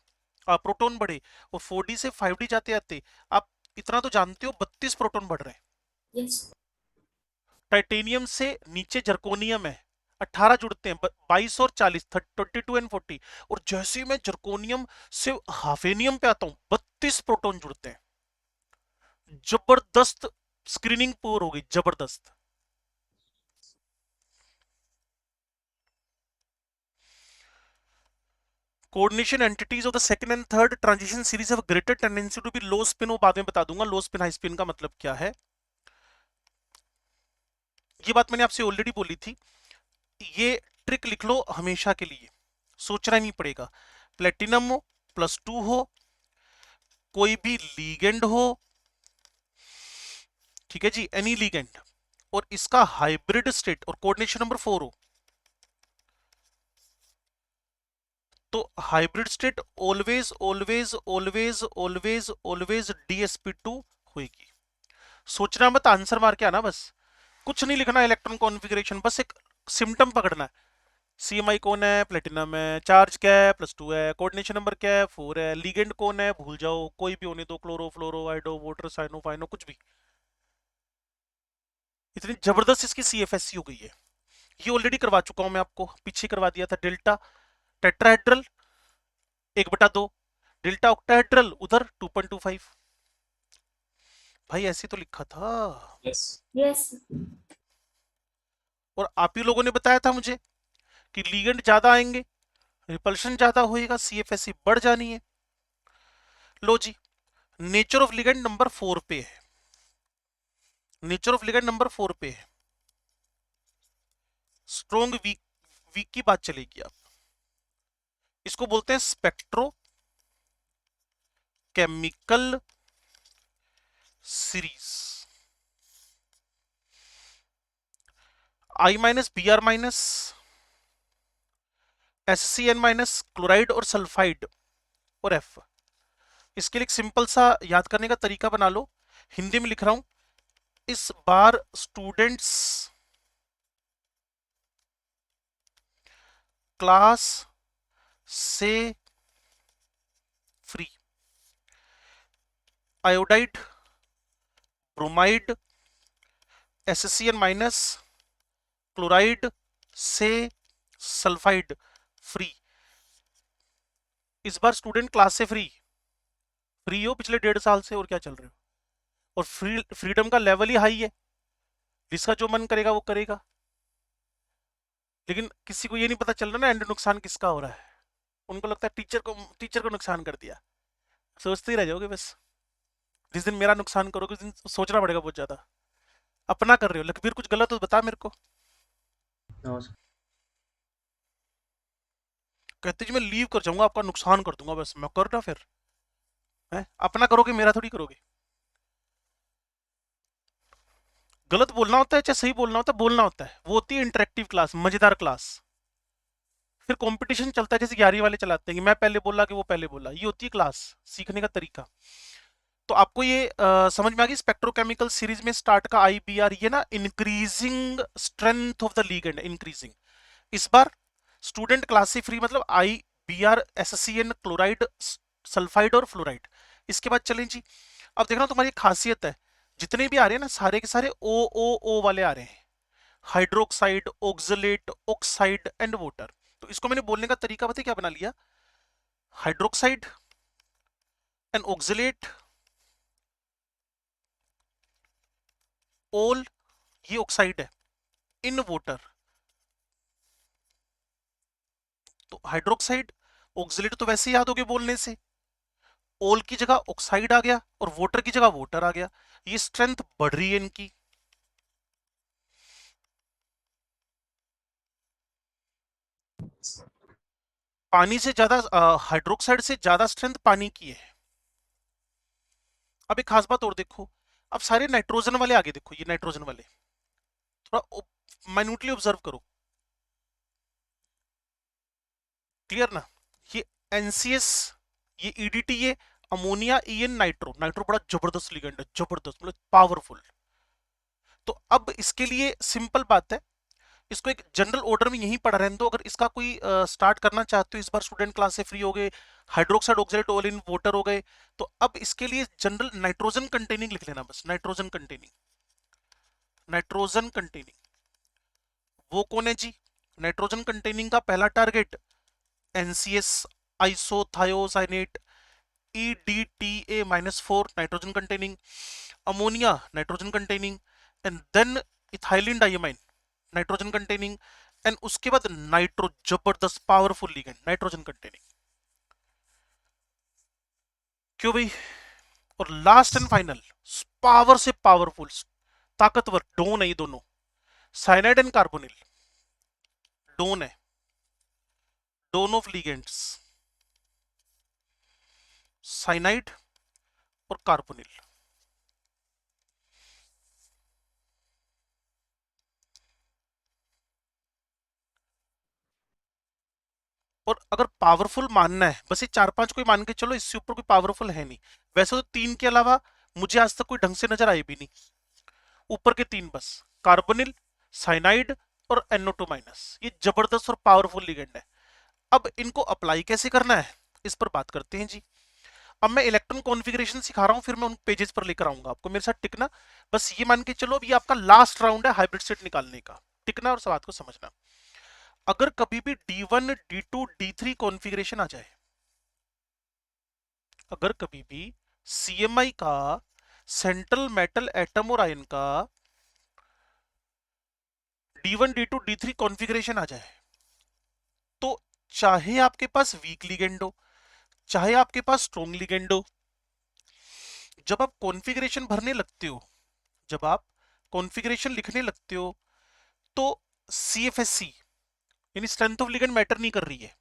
प्रोटॉन बढ़े, और 4D से 5D जाते जाते आप इतना तो जानते हो 32 प्रोटॉन बढ़ रहे हैं। Yes. टाइटेनियम से नीचे जर्कोनियम है, 18 जुड़ते हैं, 22 और 40, 22 एंड 40। और जैसे ही मैं जर्कोनियम से हाफेनियम पे आता हूं 32 प्रोटॉन जुड़ते हैं। जबरदस्त स्क्रीनिंग पूर हो गई, जबरदस्त। Coordination entities of the second and third transition series have greater tendency to be low spin, वो बाद में बता दूंगा लो स्पिन हाई स्पिन का मतलब क्या है। ये बात मैंने आपसे ऑलरेडी बोली थी, ये ट्रिक लिख लो हमेशा के लिए, सोचना नहीं पड़ेगा। प्लेटिनम हो, +2 हो, कोई भी लीगेंड हो, ठीक है जी, एनी लीगेंड, और इसका हाइब्रिड स्टेट और कोऑर्डिनेशन नंबर 4 हो, तो hybrid state always always always always always DsP2 होगी। सोचना मत, आंसर मार के आना बस, कुछ नहीं लिखना इलेक्ट्रॉन कॉन्फ़िगरेशन, बस एक सिम्टम पकड़ना है। CMI कौन है, प्लेटिनम है, चार्ज क्या है, +2 है, कोऑर्डिनेशन नंबर क्या है, 4 है, लीगेंड कौन है भूल जाओ, कोई भी होने दो, क्लोरो, फ्लोरो, आइडो, वोटर, साइनो, फाइनो, कुछ भी। इतनी जबरदस्त इसकी CFSC हो गई है। ये ऑलरेडी करवा चुका हूं मैं आपको, पीछे करवा दिया था। डेल्टा टेट्राहेड्रल 1/2, डेल्टा ऑक्टाहेड्रल उधर 2.25। भाई ऐसे तो लिखा था। यस। और आप ही लोगों ने बताया था मुझे कि लिगेंड ज्यादा आएंगे, रिपल्शन ज्यादा होएगा, सीएफएससी बढ़ जानी है। लो जी, नेचर ऑफ लिगेंड नंबर 4 पे है। नेचर ऑफ लिगेंड नंबर 4 पे है। स्ट्रोंग वीक, वीक की बात चलेगी। आप इसको बोलते हैं spectro chemical series. I minus Br minus SCN minus chloride और सल्फाइड और F। इसके लिए एक सिंपल सा याद करने का तरीका बना लो, हिंदी में लिख रहा हूं। इस बार स्टूडेंट्स क्लास से free iodide, bromide, SCN minus, chloride से सल्फाइड फ्री। इस बार स्टूडेंट क्लास से फ्री हो पिछले 1.5 साल से, और क्या चल रहे हो। और फ्रीडम का लेवल ही हाई है, जिसका जो मन करेगा वो करेगा। लेकिन किसी को ये नहीं पता चल रहा ना एंड नुकसान किसका हो रहा है। उनको लगता है टीचर को नुकसान कर दिया, सोचते ही रह जाओगे बस। जिस दिन मेरा नुकसान करोगे उस दिन सोचना पड़ेगा बहुत ज्यादा। अपना कर रहे हो लखबीर, कुछ गलत हो बता मेरे को। कहते जी मैं लीव कर जाऊंगा, आपका नुकसान कर दूंगा, बस मैं करना फिर है। अपना करोगे, मेरा थोड़ी करोगे। गलत बोलना होता है चाहे सही बोलना होता है, बोलना होता है। वो होती है इंटरेक्टिव क्लास, मजेदार क्लास। फिर कंपटीशन चलता है, जैसे 11वीं वाले चलाते हैं कि मैं पहले बोला कि वो पहले बोला। ये होती है क्लास, सीखने का तरीका। तो आपको ये समझ में आ गई। स्पेक्ट्रोकेमिकल सीरीज में स्टार्ट का IBR, ये ना increasing strength of the ligand, increasing. इस बार स्टूडेंट क्लास से फ्री मतलब IBR, SCN, क्लोराइड, सल्फाइड और फ्लोराइड। इसके बाद चलें जी। अब देखना तुम्हारी खासियत है, जितने भी आ रहे हैं ना सारे के सारे O वाले आ रहे हैं। Hydroxide, oxalate, oxide and water. तो इसको मैंने बोलने का तरीका पता है क्या बना लिया? हाइड्रोक्साइड एंड ऑक्सलेट, ओल ये ऑक्साइड है, इन वाटर। तो हाइड्रोक्साइड ऑक्सलेट तो वैसे याद हो गए बोलने से। ओल की जगह ऑक्साइड आ गया और वाटर की जगह वाटर आ गया। ये स्ट्रेंथ बढ़ रही है इनकी। पानी से ज्यादा, हाइड्रोक्साइड से ज्यादा स्ट्रेंथ पानी की है। अब एक खास बात और देखो, अब सारे नाइट्रोजन वाले आगे देखो, ये नाइट्रोजन वाले थोड़ा माइन्यूटली ऑब्जर्व करो। क्लियर ना? ये NCS, ये EDT, ये अमोनिया, EN, नाइट्रो। नाइट्रो बड़ा जबरदस्त लिगेंड है, जबरदस्त मतलब पावरफुल। तो अब इसके लिए सिंपल बात है, इसको एक जनरल ऑर्डर में यहीं पढ़ा रहने दो। अगर इसका कोई स्टार्ट करना चाहते हो, इस बार स्टूडेंट क्लास से फ्री हो गए, hydroxide, oxalate, all in water हो गए, तो अब इसके लिए जनरल नाइट्रोजन कंटेनिंग लिख लेना बस। नाइट्रोजन कंटेनिंग, नाइट्रोजन कंटेनिंग वो कौन है जी? नाइट्रोजन कंटेनिंग का पहला target NCS, isothiocyanate, EDTA-4 nitrogen containing, ammonia nitrogen containing, and then ethylene diamine nitrogen containing, and उसके बाद नाइट्रो, जबरदस्त पावरफुल लिगेंड नाइट्रोजन कंटेनिंग। क्यों भाई? और लास्ट एंड फाइनल पावर से पावरफुल, ताकतवर डोन है ये दोनों, साइनाइड एंड कार्बोनिल। डोन है, डोन ऑफ लिगेंड्स, साइनाइड और कार्बोनिल। और अगर पावरफुल मानना है, बस ये 4-5 कोई मान के चलो, इससे ऊपर कोई पावरफुल है नहीं। वैसे तो 3 के अलावा मुझे आज तक कोई ढंग से नजर आए भी नहीं। ऊपर के 3 बस, कार्बोनिल, साइनाइड और NO2-। ये जबरदस्त और पावरफुल लिगेंड है। अब इनको अप्लाई कैसे करना है इस पर बात करते हैं जी। अब मैं इलेक्ट्रॉन कॉन्फ़िगरेशन सिखा रहा हूं, फिर मैं उन पेजेस पर लेकर आऊंगा आपको। मेरे साथ टिकना, बस ये मान के चलो अब ये आपका लास्ट राउंड है हाइब्रिड स्टेट निकालने का। टिकना और इस बात को समझना। अगर कभी भी D1 D2 D3 कॉन्फ़िगरेशन आ जाए, अगर कभी भी CMI का सेंट्रल मेटल एटम और आयन का D1 D2 D3 कॉन्फ़िगरेशन आ जाए, तो चाहे आपके पास वीक लिगेंड हो, चाहे आपके पास स्ट्रॉन्ग लिगेंड हो, जब आप कॉन्फ़िगरेशन भरने लगते हो, जब आप कॉन्फ़िगरेशन लिखने लगते हो, तो CFSC यानी स्ट्रेंथ ऑफ लिगेंड मैटर नहीं कर रही है।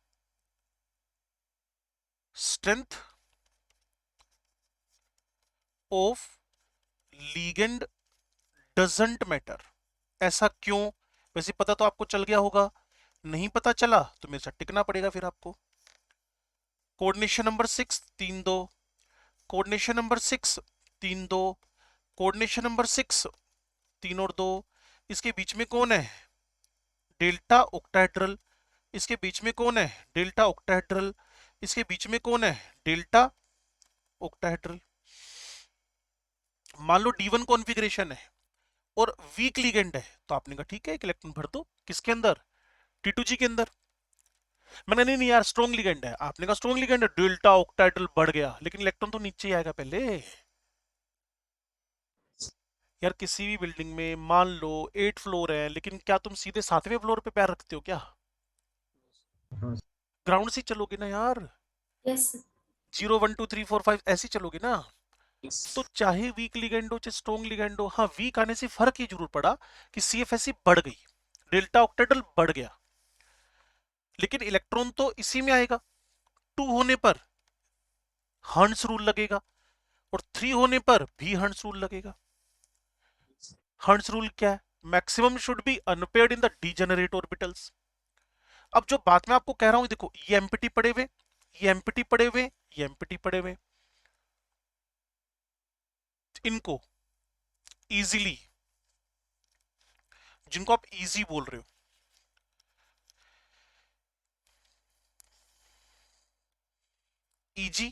Strength of ligand doesn't matter. ऐसा क्यों? वैसे पता तो आपको चल गया होगा, नहीं पता चला तो मेरे साथ टिकना पड़ेगा फिर आपको। Coordination number 6 3 2, coordination number 6 3 2, coordination number 6 3 और 2। इसके बीच में कौन है? Delta octahedral. इसके बीच में कौन है? Delta octahedral. इसके बीच में कौन है? Delta octahedral. मान लो D1 कॉन्फ़िगरेशन है और वीक लिगेंड है, तो आपने कहा ठीक है एक इलेक्ट्रॉन भर दो, किसके अंदर? T2G के अंदर। मैंने नहीं नहीं यार स्ट्रॉन्ग लिगेंड है, आपने कहा स्ट्रॉन्ग लिगेंड है, डेल्टा ऑक्टाहेड्रल बढ़ गया, लेकिन इलेक्ट्रॉन तो नीचे ही आएगा पहले। यार किसी भी बिल्डिंग में मान लो 8 फ्लोर है, लेकिन क्या तुम सीधे 7वें फ्लोर पे पैर रखते हो क्या? ग्राउंड से चलोगे ना यार। यस 0 1 2 3 4 5 ऐसे चलोगे ना। तो चाहे वीक लिगेंड हो चाहे स्ट्रॉन्ग लिगेंड हो, हाँ वीक आने से फर्क ही जरूर पड़ा कि CFSC बढ़ गई, डेल्टा ऑक्टेड्रल बढ़ गया, लेकिन इलेक्ट्रॉन तो इसी में आएगा। 2 होने पर हर्ट्ज रूल लगेगा और 3 होने पर भी हर्ट्ज रूल लगेगा। हर्ट्ज रूल क्या है? Maximum should be unpaired in the degenerate orbitals. अब जो बात मैं आपको कह रहा हूं, देखो ये एम्प्टी पड़े हुए, ये एम्प्टी पड़े हुए, ये एम्प्टी पड़े हुए, इनको इजीली, जिनको आप इजी बोल रहे हो, EG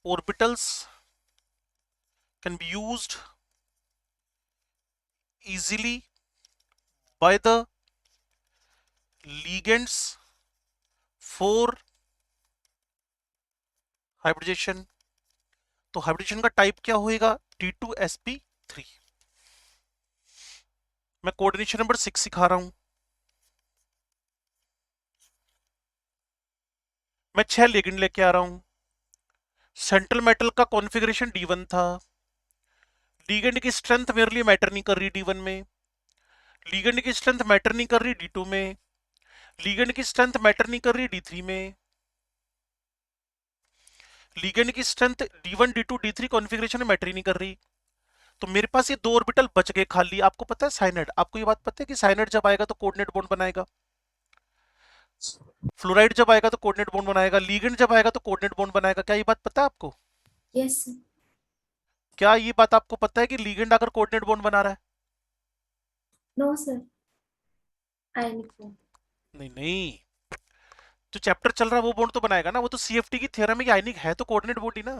orbitals can be used easily by the ligands for hybridization। तो हाइब्रिडेशन का टाइप क्या होएगा? T2sp3। मैं कोऑर्डिनेशन नंबर 6 सिखा रहा हूं। मैं 6 लिगेंड लेके आ रहा हूं। सेंट्रल मेटल का कॉन्फ़िगरेशन D1 था। लिगेंड की स्ट्रेंथ मेरे लिए मैटर नहीं कर रही D1 में, लिगेंड की स्ट्रेंथ मैटर नहीं कर रही D2 में, लिगेंड की स्ट्रेंथ मैटर नहीं कर रही D3 में, लिगेंड की strength D1 D2 D3 configuration में मैटर ही नहीं कर रही। तो मेरे पास ये 2 ऑर्बिटल बच गए खाली। आपको पता है साइनाइड, आपको ये बात पता है कि साइनाइड जब आएगा तो कोऑर्डिनेट बॉन्ड बनाएगा, फ्लोराइड जब आएगा तो कोऑर्डिनेट बॉन्ड बनाएगा, लिगेंड जब आएगा तो कोऑर्डिनेट बॉन्ड बनाएगा। क्या ये बात पता है आपको? यस क्या ये बात आपको पता है कि लिगेंड आकर कोऑर्डिनेट बॉन्ड बना रहा है? नो सर आयनिक बॉन्ड नहीं नहीं, जो चैप्टर चल रहा है वो बॉन्ड तो बनाएगा ना। वो तो CFT की थ्योरम में आयनिक है तो कोऑर्डिनेट बॉन्ड ही ना।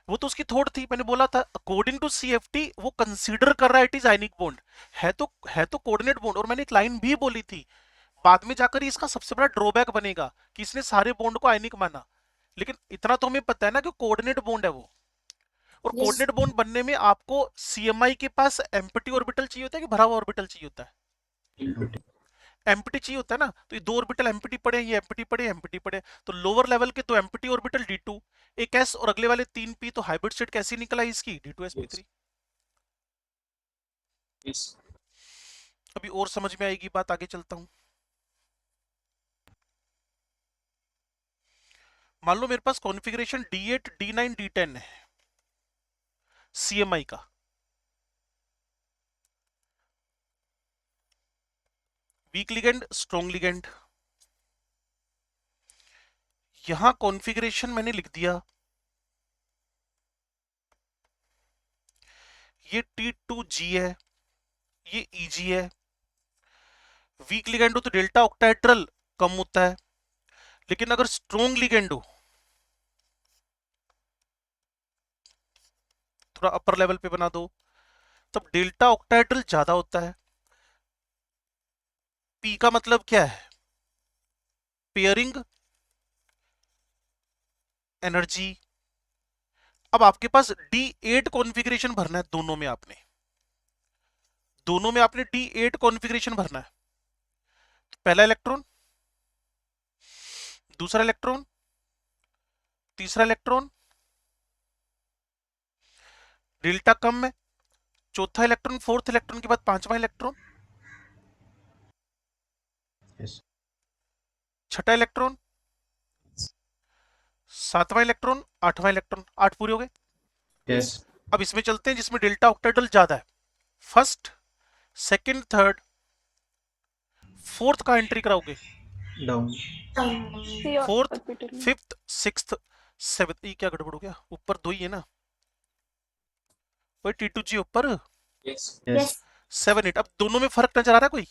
वो तो उसकी थॉट थी, मैंने बोला था अकॉर्डिंग टू CFT वो कंसीडर कर रहा है इट इज आयनिक बॉन्ड, है तो कोऑर्डिनेट बॉन्ड। और मैंने एक लाइन भी बोली थी, बाद में जाकर इसका सबसे बड़ा ड्रॉबैक बनेगा कि इसने सारे बॉन्ड को आयनिक माना, लेकिन इतना तो हमें पता है ना कि कोऑर्डिनेट बॉन्ड है वो। और Yes. कोऑर्डिनेट बॉन्ड बनने में आपको CMI के पास एम्प्टी ऑर्बिटल चाहिए होता है कि भरा हुआ ऑर्बिटल चाहिए होता है? एम्प्टी चाहिए होता है ना। तो ये 2 ऑर्बिटल एम्प्टी पड़े, ये एम्प्टी पड़े, एम्प्टी पड़े, तो लोअर लेवल के 2 एम्प्टी ऑर्बिटल D2, एक S और अगले वाले 3 P। तो हाइब्रिड स्टेट कैसी निकला इसकी? D2sp3। अभी और समझ में आएगी बात, आगे चलता हूं। मान लो मेरे पास कॉन्फ़िगरेशन D8 D9 D10 है CMI का, वीक लिगेंड स्ट्रॉन्ग लिगेंड। यहां कॉन्फ़िगरेशन मैंने लिख दिया, ये T2G है, ये EG है। वीक लिगेंड हो तो डेल्टा ऑक्टाहेड्रल कम होता है, लेकिन अगर स्ट्रॉन्ग लिगेंड हो, थोड़ा अपर लेवल पे बना दो, तब डेल्टा ऑक्टाहेड्रल ज्यादा होता है। पी का मतलब क्या है? Pairing energy. अब आपके पास D8 कॉन्फ़िगरेशन भरना है, दोनों में आपने D8 कॉन्फ़िगरेशन भरना है। तो पहला इलेक्ट्रॉन, दूसरा इलेक्ट्रॉन, तीसरा इलेक्ट्रॉन, डेल्टा कम है, चौथा इलेक्ट्रॉन, फोर्थ इलेक्ट्रॉन के बाद पांचवा इलेक्ट्रॉन, Yes. छठा इलेक्ट्रॉन, सातवां इलेक्ट्रॉन, आठवां इलेक्ट्रॉन। 8 पूरे हो गए। Yes. अब इसमें चलते हैं जिसमें डेल्टा ऑक्टाहेड्रल ज्यादा है। फर्स्ट, सेकंड, थर्ड, फोर्थ का एंट्री कराओगे। Down. C फोर्थ, ऑर्बिटल में। Fifth, sixth, seventh. ये क्या गड़बड़ हो गया? ऊपर 2 ही है ना? वही T2G ऊपर। Yes. Yes. 7 8। अब दोनों में फर्क नजर आ रहा है कोई?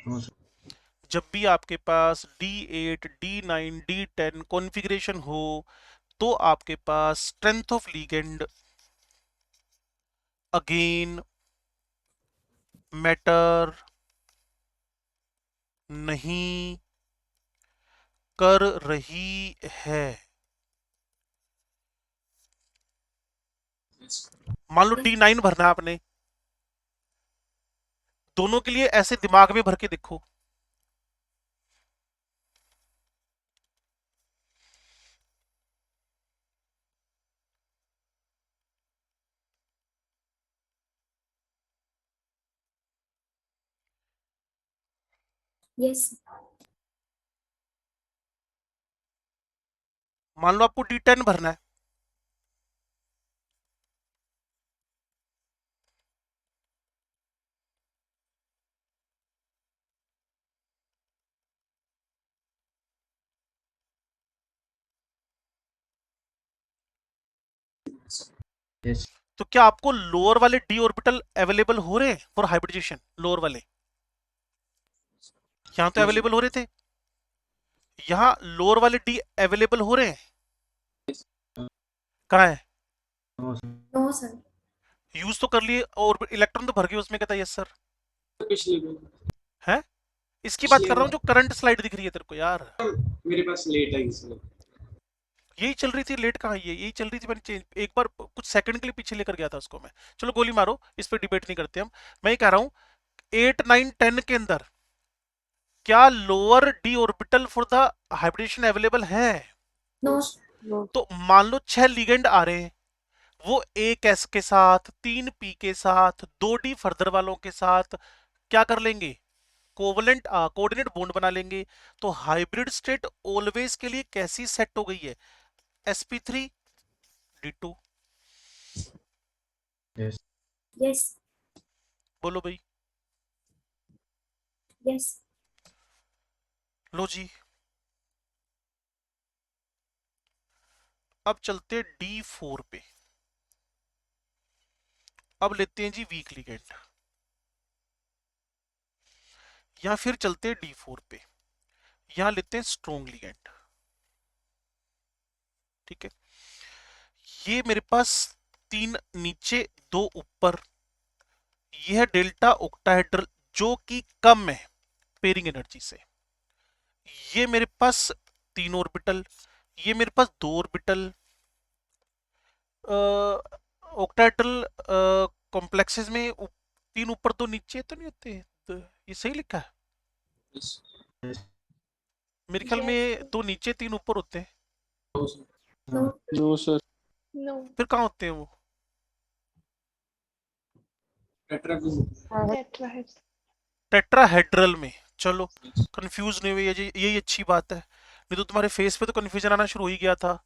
No, sir. जब भी आपके पास D8, D9, D10 कॉन्फ़िगरेशन हो तो आपके पास strength of ligand again matter नहीं कर रही है। Yes. मान लो D9 भरना है आपने, दोनों के लिए ऐसे दिमाग में भर के देखो। Yes. मान लो आपको D10 भरना है, Yes. तो क्या आपको लोअर वाले D ऑर्बिटल अवेलेबल हो रहे हैं फॉर हाइब्रिडेशन? लोअर वाले यहां तो अवेलेबल हो रहे थे, यहां लोअर वाले D अवेलेबल हो रहे हैं। कहाँ है? No, sir. No, sir. Use तो कर लिए और इलेक्ट्रॉन तो भर गए उसमें। कहता है यस सर। पिछली बार है इसकी बात कर रहा हूँ जो करंट स्लाइड दिख रही है तेरे को यार। मेरे पास लेट आई इसलिए। यही चल रही थी, लेट कहाँ है? यही चल रही थी। मैंने चेंज एक बार कुछ सेकंड के लिए पीछे लेकर गया था उसको मैं। चलो गोली मारो, इस पर डिबेट नहीं करते हम। मैं ये कह रहा हूँ 8 9 10 के अंदर क्या lower D orbital for the hybridisation available है? No. No. तो मान लो 6 लिगेंड आ रहे हैं, वो 1 S के साथ, 3 P के साथ, 2 D फर्दर वालों के साथ क्या कर लेंगे? कोवलेंट कोऑर्डिनेट बॉन्ड बना लेंगे। तो हाइब्रिड स्टेट ऑलवेज के लिए कैसी सेट हो गई है? sp3 d2। Yes. Yes. बोलो भाई। Yes. लो जी, अब चलते हैं D4 पे। अब लेते हैं जी वीक लिगेंड, या फिर चलते हैं D4 पे, यहां लेते हैं स्ट्रॉन्ग लिगेंड। ठीक है, ये मेरे पास 3 नीचे 2 ऊपर, यह है डेल्टा ऑक्टाहेड्रल जो कि कम है पेयरिंग एनर्जी से। ये मेरे पास 3 ऑर्बिटल, ये मेरे पास 2 ऑर्बिटल। ऑक्टाहेड्रल कॉम्प्लेक्सेस में 3 ऊपर 2 नीचे तो नहीं होते? तो ये सही लिखा है Yes. Yes. मेरे ख्याल में। 2 नीचे 3 ऊपर होते हैं, No, sir. No. No, sir. No. फिर कहाँ होते हैं वो? Tetrahedral. टेट्राहेड्रल में। चलो कंफ्यूज नहीं हुई, यही अच्छी बात है, नहीं तो तुम्हारे फेस पे तो कंफ्यूजन आना शुरू हो ही गया था।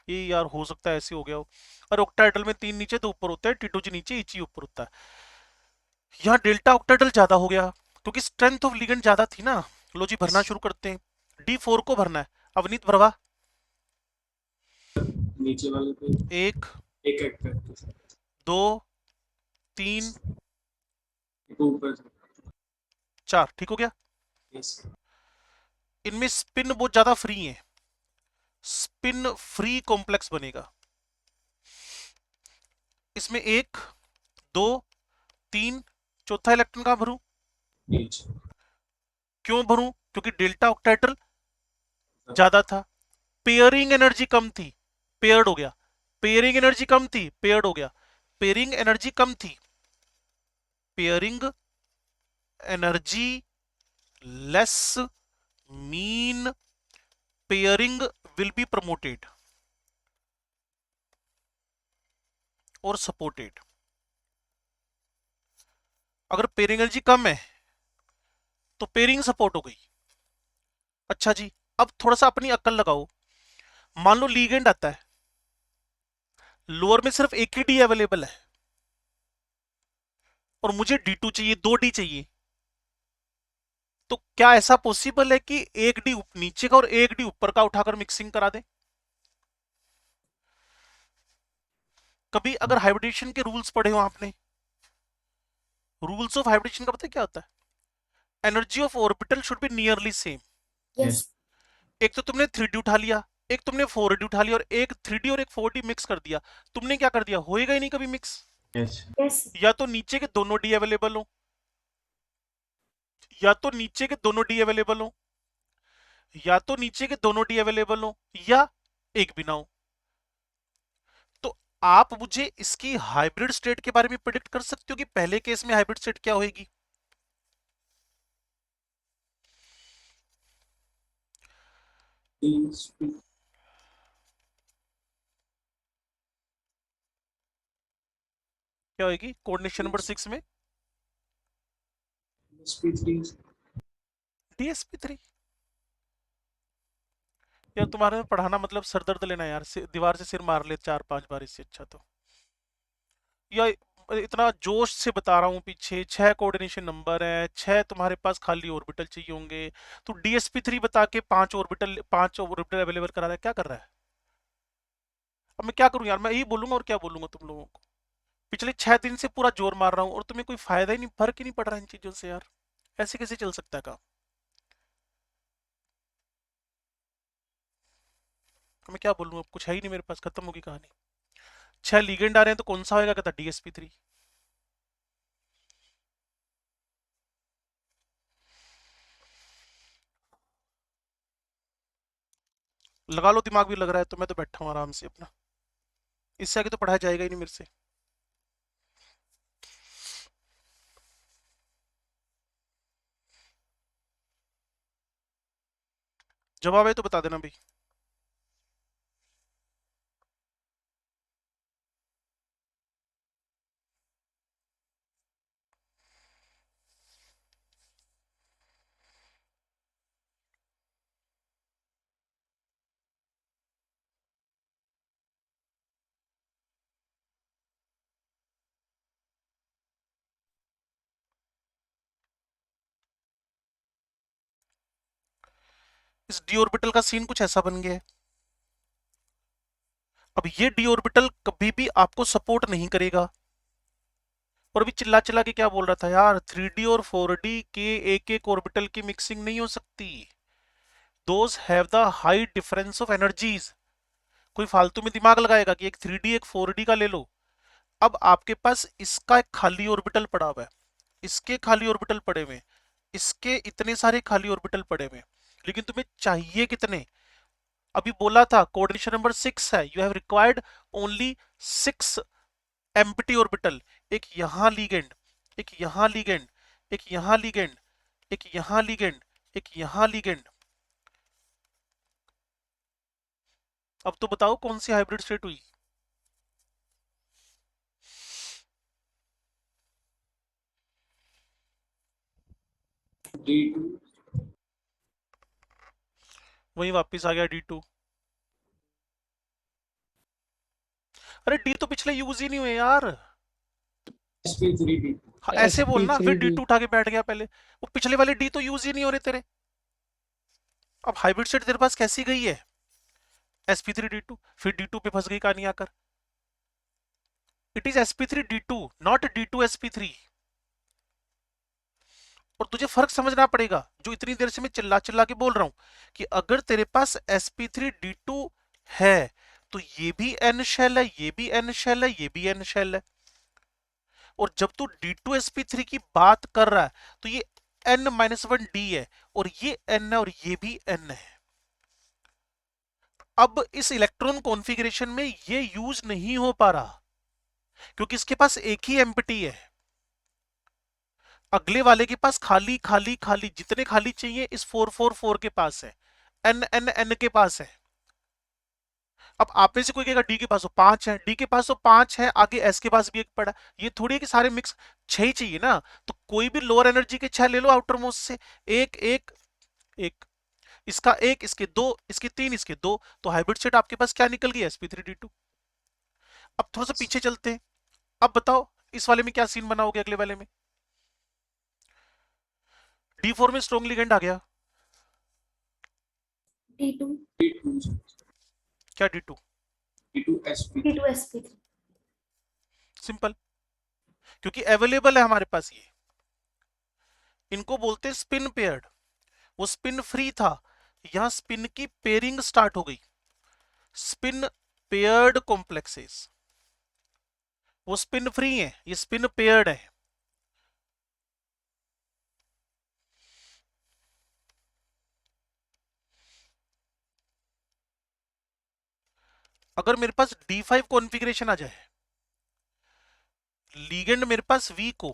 ये यार हो सकता है ऐसे हो गया हो। और ऑक्टाहेड्रल में 3 नीचे 2 ऊपर होता है, T2G नीचे H ऊपर होता है। यहाँ डेल्टा ऑक्टाहेड्रल ज्यादा हो गया क्योंकि स्ट्रेंथ ऑफ लिगेंड ज्यादा थी ना। लो जी भरना शुरू करते हैं। D4 को भरना है। अवनीत भरवा। नीचे वाले पे 1 एक एक करके 2 3 एक ऊपर। 4। ठीक हो गया। यस। इनमें स्पिन बहुत ज्यादा फ्री है। स्पिन फ्री कॉम्प्लेक्स बनेगा। इसमें 1 2 3 चौथा इलेक्ट्रॉन कहां भरूं? बीच। क्यों भरूं? क्योंकि डेल्टा ऑक्टेट्रल ज्यादा था, पेयरिंग एनर्जी कम थी, पेयर्ड हो गया। पेयरिंग एनर्जी कम थी, पेयर्ड हो गया। पेयरिंग एनर्जी कम थी, pairing energy less mean pairing will be promoted और सपोर्टेड। अगर पेयरिंग एनर्जी कम है तो पेयरिंग सपोर्ट हो गई। अच्छा जी, अब थोड़ा सा अपनी अक्ल लगाओ। मान लो लीगेंड आता है, लोअर में सिर्फ एक ही डी अवेलेबल है और मुझे D2 चाहिए, 2 डी चाहिए, तो क्या ऐसा पॉसिबल है कि एक डी नीचे का और एक डी ऊपर का उठाकर मिक्सिंग करा दे? कभी अगर हाइब्रिडेशन के रूल्स पढ़े हो आपने, रूल्स ऑफ हाइब्रिडेशन का पता है क्या होता है? Energy of orbital should be nearly same. Yes. एक तो तुमने 3D उठा लिया, एक तुमने 4D उठा लिया, और एक 3D और एक 4D मिक्स कर दिया, तुमने क्या कर दिया? होएगा ही नहीं कभी मिक्स। Yes. Yes. या तो नीचे के दोनों डी अवेलेबल हो, या तो नीचे के दोनों डी अवेलेबल हो, या तो नीचे के दोनों डी अवेलेबल हो, या एक भी ना हो। तो आप मुझे इसकी हाइब्रिड स्टेट के बारे में प्रिडिक्ट कर सकते हो कि पहले केस में हाइब्रिड स्टेट क्या होगी? DSP क्या होगी कोऑर्डिनेशन नंबर 6 में? DSP3 DSP3। यार तुम्हारे में पढ़ाना मतलब सर दर्द लेना यार, दीवार से सिर मार ले 4-5 बार, इससे अच्छा तो या इतना जोश से बता रहा हूँ। पीछे 6 कोऑर्डिनेशन नंबर है, 6 तुम्हारे पास खाली ऑर्बिटल चाहिए होंगे, तो DSP3 बता के 5 ऑर्बिटल अवेलेबल करा रहा है, क्या कर रहा है? अब मैं क्या करूं यार, मैं यही बोलूंगा और क्या बोलूंगा तुम लोगों को? पिछले 6 दिन से पूरा जोर मार रहा हूं और तुम्हें कोई फायदा ही नहीं, फर्क ही नहीं पड़ रहा इन चीजों से यार। ऐसे कैसे चल सकता है काम? मैं क्या बोलूं, अब कुछ है ही नहीं मेरे पास, खत्म होगी कहानी। 6 लीगेंड आ रहे हैं तो कौन सा होएगा? कहता DSP3। लगा लो दिमाग भी लग रहा है तो मैं तो बैठा हूँ आराम से अपना, इससे आगे तो पढ़ाया जाएगा ही नहीं मेरे से। जवाब है तो बता देना भाई। इस डी ऑर्बिटल का सीन कुछ ऐसा बन गया है। अब ये डी ऑर्बिटल कभी भी आपको सपोर्ट नहीं करेगा। और अभी चिल्ला चिल्ला के क्या बोल रहा था यार, 3D और 4D के एक एक ऑर्बिटल की मिक्सिंग नहीं हो सकती, those have the high difference of energies. कोई फालतू में दिमाग लगाएगा कि एक 3D एक 4D का ले लो। अब आपके पास इसका एक खाली ऑर्बिटल पड़ा हुआ है, इसके खाली ऑर्बिटल पड़े हुए, इसके इतने सारे खाली ऑर्बिटल पड़े हुए, लेकिन तुम्हें चाहिए कितने? अभी बोला था कोऑर्डिनेशन नंबर 6 है, you have required only 6 empty orbital. एक यहां लीगेंड, एक यहां लीगेंड, एक यहां लीगेंड, एक यहां लीगेंड, एक यहां लीगेंड। अब तो बताओ कौन सी हाइब्रिड स्टेट हुई? D2 वही वापस आ गया D2। अरे D तो पिछले यूज ही नहीं हुए यार। DSP3D हाँ, ऐसे बोलना, फिर SP3D D2 उठा के बैठ गया पहले। वो पिछले वाले D तो यूज ही नहीं हो रहे तेरे। अब हाइब्रिड स्टेट तेरे पास कैसी गई है? sp3d2, फिर D2 पे फंस गई कहानी आकर। It is sp3d2 not D2sp3। और तुझे फर्क समझना पड़ेगा, जो इतनी देर से मैं चिल्ला चिल्ला के बोल रहा हूं कि अगर तेरे पास sp3d2 है, तो ये भी n शेल है, ये भी n शेल है, ये भी n शेल है। और जब तू D2sp3 की बात कर रहा है तो ये n-1d है और ये n है और ये भी n है। अब इस इलेक्ट्रॉन कॉन्फ़िगरेशन में ये यूज नहीं हो पा रहा क्योंकि इसके पास एक ही एम्प्टी है, अगले वाले के पास खाली खाली खाली, जितने खाली चाहिए इस 444 के पास है, n के पास है। अब आप में से कोई कहेगा डी के पास तो 5 है, डी के पास तो 5 है, आगे एस के पास भी एक पड़ा, ये थोड़ी है कि सारे मिक्स 6 ही चाहिए ना, तो कोई भी लोअर एनर्जी के 6 ले लो आउटर मोस्ट से, एक एक एक, इसका एक, इसके 2, इसके 3, इसके 2, तो हाइब्रिड सेट आपके पास क्या निकल गया, sp3d2। अब थोड़ा सा पीछे चलते हैं, अब बताओ इस वाले में क्या सीन बनाओगे, अगले वाले में D4 में स्ट्रॉन्ग लिगेंड आ गया, D2, D2 क्या D2, D2sp D2sp3. सिंपल, क्योंकि अवेलेबल है हमारे पास ये, इनको बोलते हैं स्पिन पेयर्ड, वो स्पिन फ्री था, यहां स्पिन की पेयरिंग स्टार्ट हो गई, स्पिन पेयर्ड कॉम्प्लेक्सेस, वो स्पिन फ्री है, ये स्पिन पेयर्ड है। अगर मेरे पास D5 कॉन्फ़िगरेशन आ जाए, लीगेंड मेरे पास वीक हो,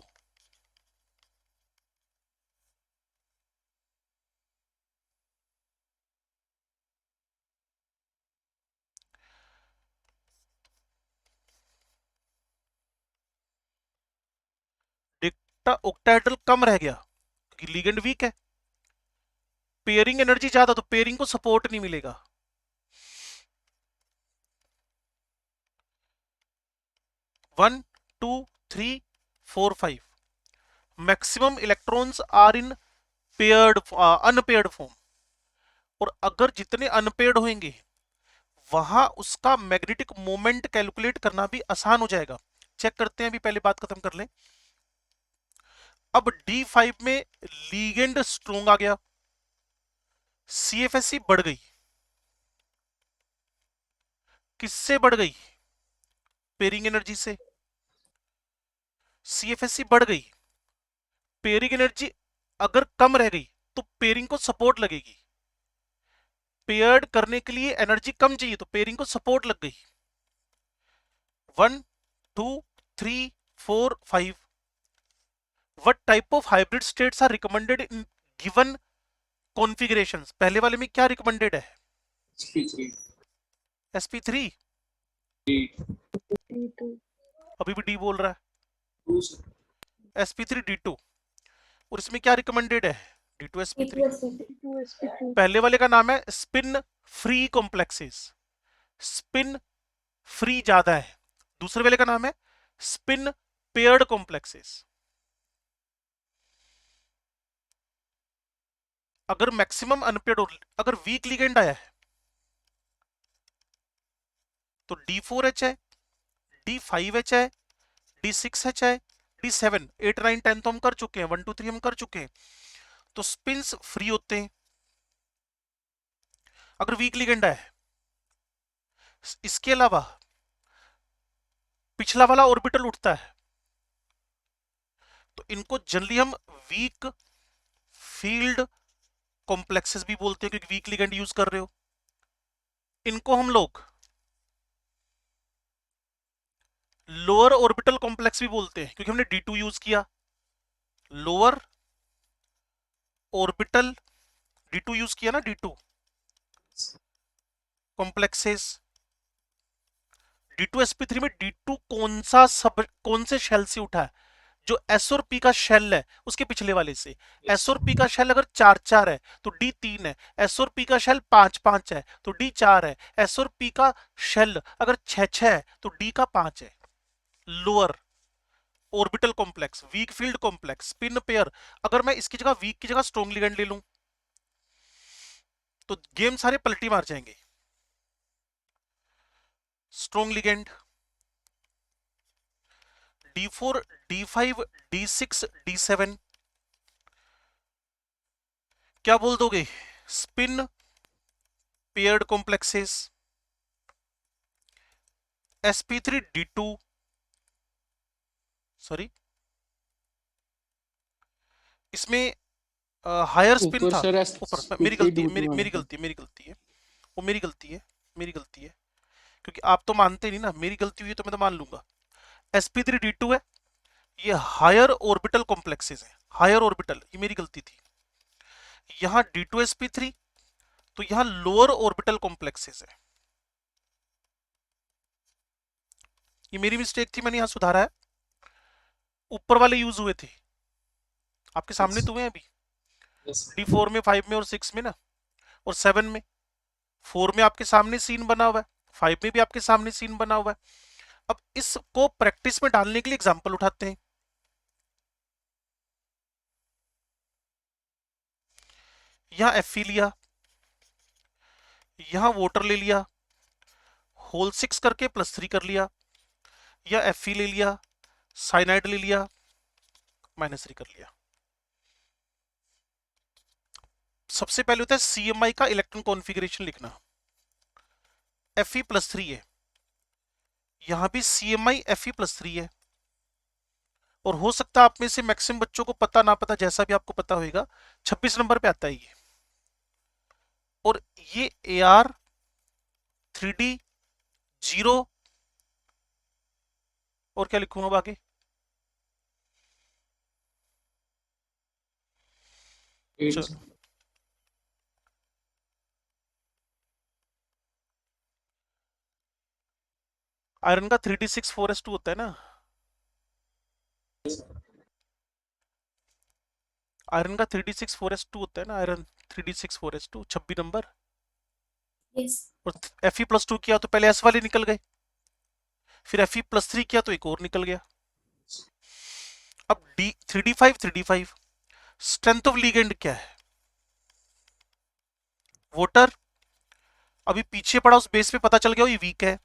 डेल्टा ऑक्टाहेड्रल कम रह गया क्योंकि लीगेंड वीक है, पेयरिंग एनर्जी ज्यादा, तो पेयरिंग को सपोर्ट नहीं मिलेगा। 1 2 3 4 5 maximum electrons are in paired unpaired form, और अगर जितने अनपेयर्ड होंगे वहां उसका मैग्नेटिक मोमेंट कैलकुलेट करना भी आसान हो जाएगा। चेक करते हैं, अभी पहले बात खत्म कर लें। अब D5 में लीगेंड स्ट्रोंग आ गया, CFSC बढ़ गई, किससे बढ़ गई, पेयरिंग एनर्जी से, CFSC बढ़ गई, पेयरिंग एनर्जी अगर कम रह गई तो पेयरिंग को सपोर्ट लगेगी, पेयर्ड करने के लिए एनर्जी कम चाहिए तो पेयरिंग को सपोर्ट लग गई। 1 2 3 4 5 what type of hybrid states are recommended in given configurations, पहले वाले में क्या रिकमेंडेड है, sp3 sp3, D2. अभी भी डी बोल रहा है, 2 से sp3 d2, और इसमें क्या रिकमेंडेड है, D2sp3। D2sp3. D2sp3. पहले वाले का नाम है spin free complexes, spin free ज्यादा है, दूसरे वाले का नाम है स्पिन पेयर्ड कॉम्प्लेक्सेस। अगर मैक्सिमम अनपेयर्ड, अगर वीक लिगेंड आया है तो D4H है, D5H है, D6H है, D7, 8 9 10 तो हम कर चुके हैं, 1 2 3 हम कर चुके हैं, तो स्पिन्स फ्री होते हैं। अगर वीक लिगेंड आया है, इसके अलावा पिछला वाला ऑर्बिटल उठता है, तो इनको जनरली हम वीक फील्ड कॉम्प्लेक्सेस भी बोलते हैं क्योंकि वीक लिगेंड यूज कर रहे हो। इनको हम लोग लोअर ऑर्बिटल कॉम्प्लेक्स भी बोलते हैं क्योंकि हमने D2 यूज किया, लोअर ऑर्बिटल D2 यूज किया ना, D2 कॉम्प्लेक्सेस। D2sp3 में D2 कौन से शेल से उठा है, जो S और P का शेल है उसके पिछले वाले से। S और P का शेल अगर 4 4 है तो D3 है, S और P का शेल 5 5 है तो D4 है, S और P का शेल अगर 6 6 है तो D का 5 है। Lower orbital complex, weak field complex, spin pair. अगर मैं इसकी जगह वीक की जगह स्ट्रॉन्ग लिगेंड ले लूं तो गेम सारे पलटी मार जाएंगे। Strong ligand D4 D5 D6 D7, क्या बोल दोगे, spin paired complexes, sp3d2 sorry इसमें हायर स्पिन ऊपर था सर ऊपर मेरी गलती है मेरी गलती है मेरी गलती है वो मेरी गलती है मेरी गलती है क्योंकि आप तो मानते नहीं ना मेरी गलती हुई है तो मैं तो मान लूंगा sp3d2 है ये हायर ऑर्बिटल कॉम्प्लेक्सेस है हायर ऑर्बिटल ये मेरी गलती थी यहाँ d2sp3 तो यहाँ लोअर ऑर्बिटल कॉम्प्लेक्सेस है ये मेरी मिस्टेक थी मैंने यहाँ सुधारा है ऊपर वाले यूज हुए थे आपके सामने तो हुए हैं अभी d4 में 5 में और 6 में ना और 7 में 4 में आपके सामने सीन बना हुआ है 5 में भी आपके सामने सीन बना हुआ है अब इसको प्रैक्टिस में डालने के लिए एग्जांपल उठाते हैं यहां Fe लिया यहां वोटर ले लिया होल 6 करके +3 कर लिया या Fe ले लिया साइनाइड ले लिया -3 कर लिया सबसे पहले होता है CMI का इलेक्ट्रॉन कॉन्फ़िगरेशन लिखना Fe+3 है यहां भी CMI Fe+3 है और हो सकता है आप में से मैक्सिमम बच्चों को पता ना पता जैसा भी आपको पता होगा 26 नंबर पे आता है ये और ये AR 3D 0 और क्या लिखूंगा अब आगे चलो आयरन का 3d6 4s2 होता है ना आयरन का 3d6 4s2 होता है ना iron 3d6 4s2 26 number Yes. और Fe+2 किया तो पहले S वाले निकल गए फिर Fe+3 किया तो एक और निकल गया अब 3d5 स्ट्रेंथ ऑफ लिगेंड क्या है वोटर अभी पीछे पड़ा उस बेस पे पता चल गया ये वीक है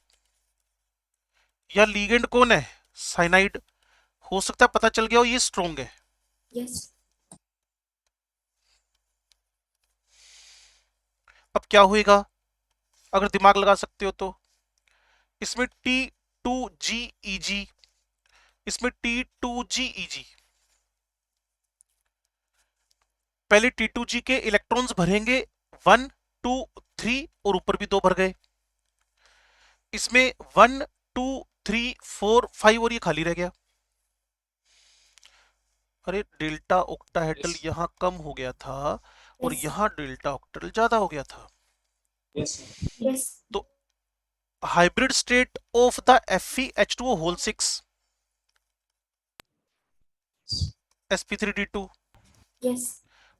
या लिगेंड कौन है साइनाइड हो सकता है पता चल गया हो ये स्ट्रॉन्ग है Yes. अब क्या होएगा अगर दिमाग लगा सकते हो तो इसमें T2GEG इसमें T2GEG पहले T2G के इलेक्ट्रॉन्स भरेंगे 1 2 3 और ऊपर भी 2 भर गए इसमें 1 2 3 4 5 और ये खाली रह गया अरे डेल्टा ऑक्टाहेड्रल यहां कम हो गया था और Yes. यहां डेल्टा ऑक्टाहेड्रल ज्यादा हो गया था Yes. तो hybrid state of the FeH2O whole 6 sp3d2 Yes.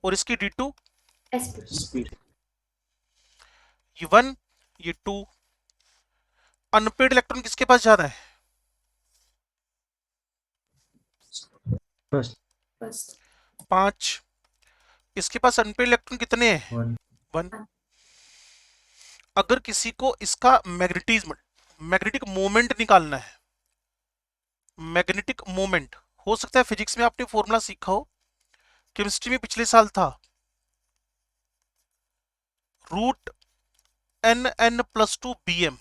और इसकी d2 SP. ये 1 ये 2 अनपेड इलेक्ट्रॉन किसके पास ज्यादा है First. First. 5 इसके पास अनपेड इलेक्ट्रॉन कितने हैं 1. 1 अगर किसी को इसका मैग्नेटिक मोमेंट निकालना है मैग्नेटिक मोमेंट हो सकता है फिजिक्स में आपने फॉर्मूला सीखा हो केमिस्ट्री में पिछले साल था √NN+2 BM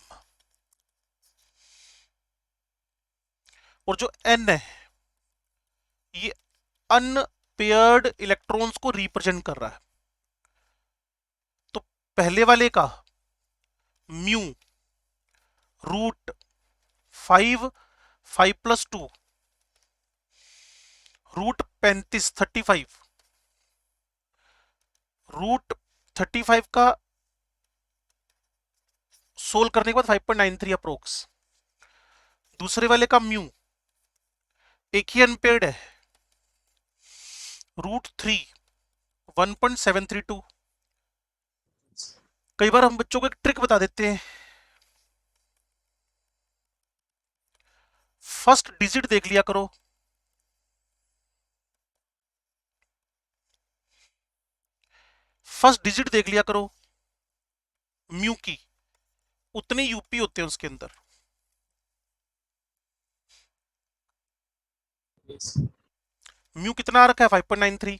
और जो N है ये अनपेयर्ड इलेक्ट्रॉन्स को रिप्रेजेंट कर रहा है तो पहले वाले का म्यू √5 5+2 √35 35 √35 का सोल्व करने के बाद 5.93 अप्रोक्स दूसरे वाले का म्यू एक ही अनपेयर्ड है √3 1.732 कई बार हम बच्चों को एक ट्रिक बता देते हैं फर्स्ट डिजिट देख लिया करो फर्स्ट डिजिट देख लिया करो म्यू की उतने यूपी होते हैं उसके अंदर म्यू कितना आ रखा है 5.93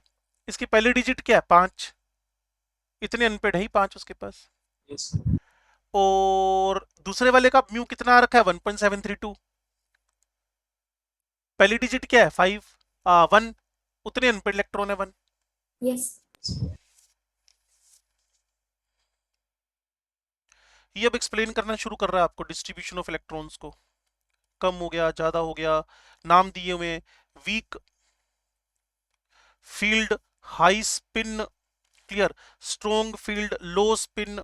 इसकी पहली डिजिट क्या है 5 इतने अनपेड है ही 5 उसके पास और दूसरे वाले का म्यू कितना आ रखा है 1.732, पहली डिजिट क्या है 1, उतने अनपेड इलेक्ट्रॉन है 1। Yes. ये अब एक्सप्लेन करना शुरू कर रहा है आपको डिस्ट्रीब्यूशन ऑफ इलेक्ट्रॉन्स को, कम हो गया ज्यादा हो गया, नाम दिए हुए weak field, high spin, clear, strong field, लो स्पिन,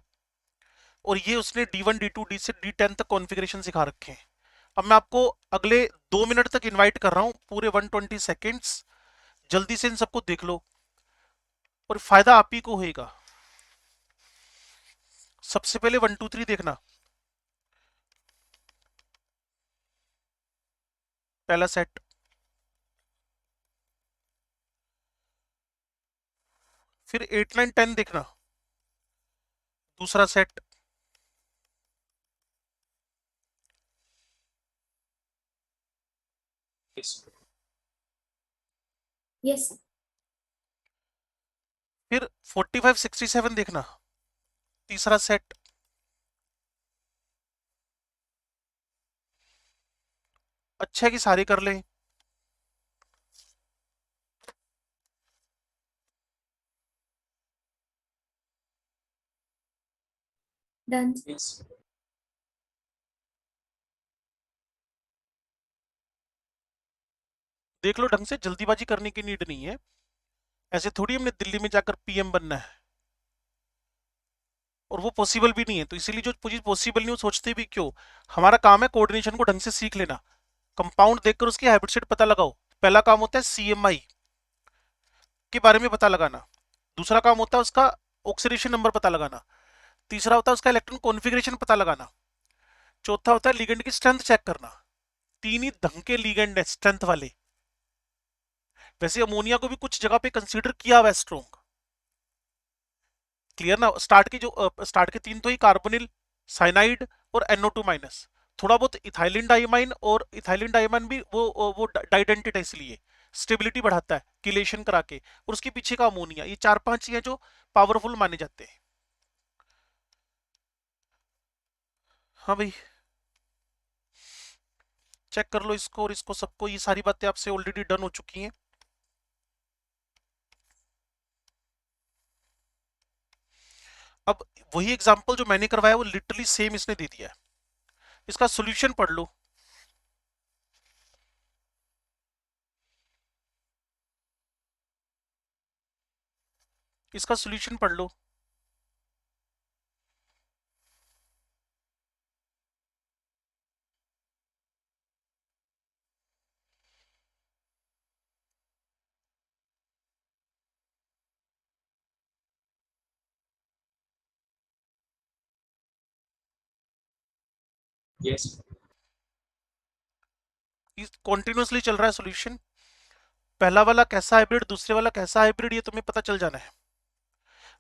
और ये उसने D1 D2 D से D10 तक कॉन्फ़िगरेशन सिखा रखे हैं। अब मैं आपको अगले 2 मिनट तक इनवाइट कर रहा हूं, पूरे 120 सेकेंड्स, जल्दी से इन सबको देख लो और फायदा आप ही को होगा। सबसे पहले 1 2 3 देखना, पहला सेट, फिर 8 9 10 देखना, दूसरा सेट, Yes. फिर 45 67 देखना, तीसरा सेट, अच्छा है कि सारे कर लें। Done. देख लो ढंग से, जल्दीबाजी करने की नीड नहीं है, ऐसे थोड़ी हमने दिल्ली में जाकर पीएम बनना है, और वो पॉसिबल भी नहीं है। तो इसीलिए जो चीज पॉसिबल नहीं वो सोचते भी क्यों, हमारा काम है कोऑर्डिनेशन को ढंग से सीख लेना, कंपाउंड देखकर उसकी हाइब्रिड सेट पता लगाओ। पहला काम होता है CMI के बारे में पता लगाना, दूसरा काम होता है उसका ऑक्सीडेशन नंबर पता लगाना, तीसरा होता है उसका इलेक्ट्रॉन कॉन्फ़िगरेशन पता लगाना, चौथा होता है लिगेंड की स्ट्रेंथ चेक करना। तीन ही ढंग के लिगेंड है स्ट्रेंथ वाले। वैसे अमोनिया को भी कुछ जगह पे कंसीडर किया हुआ है स्ट्रॉन्ग, क्लियर ना। स्टार्ट के तीन तो ही कार्बोनिल, साइनाइड और NO2 माइनस, थोड़ा बहुत इथाइलिन डाइमाइन, और इथाइलिन डाइमाइन भी वो डाइडेंटेट है, इसलिए स्टेबिलिटी बढ़ाता है किलेशन करा के, और उसके पीछे का अमोनिया। ये 4 5 ही हैं जो पावरफुल माने जाते हैं। हाँ भाई, चेक कर लो इसको और इसको सबको, ये सारी बातें आपसे ऑलरेडी डन हो चुकी हैं। अब वही एग्जांपल जो मैंने करवाया वो लिटरली सेम इसने दे दिया है, इसका सॉल्यूशन पढ़ लो। इसका सॉल्यूशन पढ़ लो। कॉन्टिन्यूसली चल रहा है सॉल्यूशन, पहला वाला कैसा हाइब्रिड, दूसरे वाला कैसा हाइब्रिड, ये तुम्हें पता चल जाना है।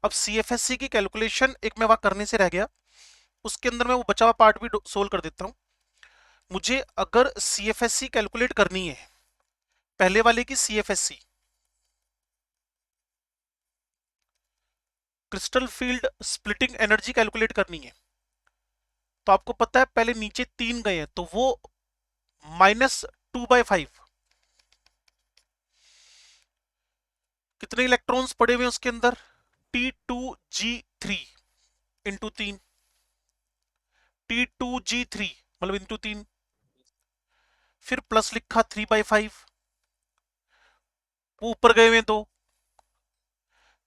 अब CFSC की कैलकुलेशन एक मैं वहां करने से रह गया, उसके अंदर मैं वो बचा हुआ पार्ट भी सोल्व कर देता हूं। मुझे अगर CFSC कैलकुलेट करनी है, पहले वाले की CFSC, crystal field splitting energy calculate करनी है, तो आपको पता है पहले नीचे 3 गए हैं, तो वो -2/5, कितने इलेक्ट्रॉन्स पड़े हुए हैं उसके अंदर, T2G3 इंटू 3, T2G3 मतलब इंटू 3, फिर प्लस लिखा 3/5, वो ऊपर गए हुए हैं 2,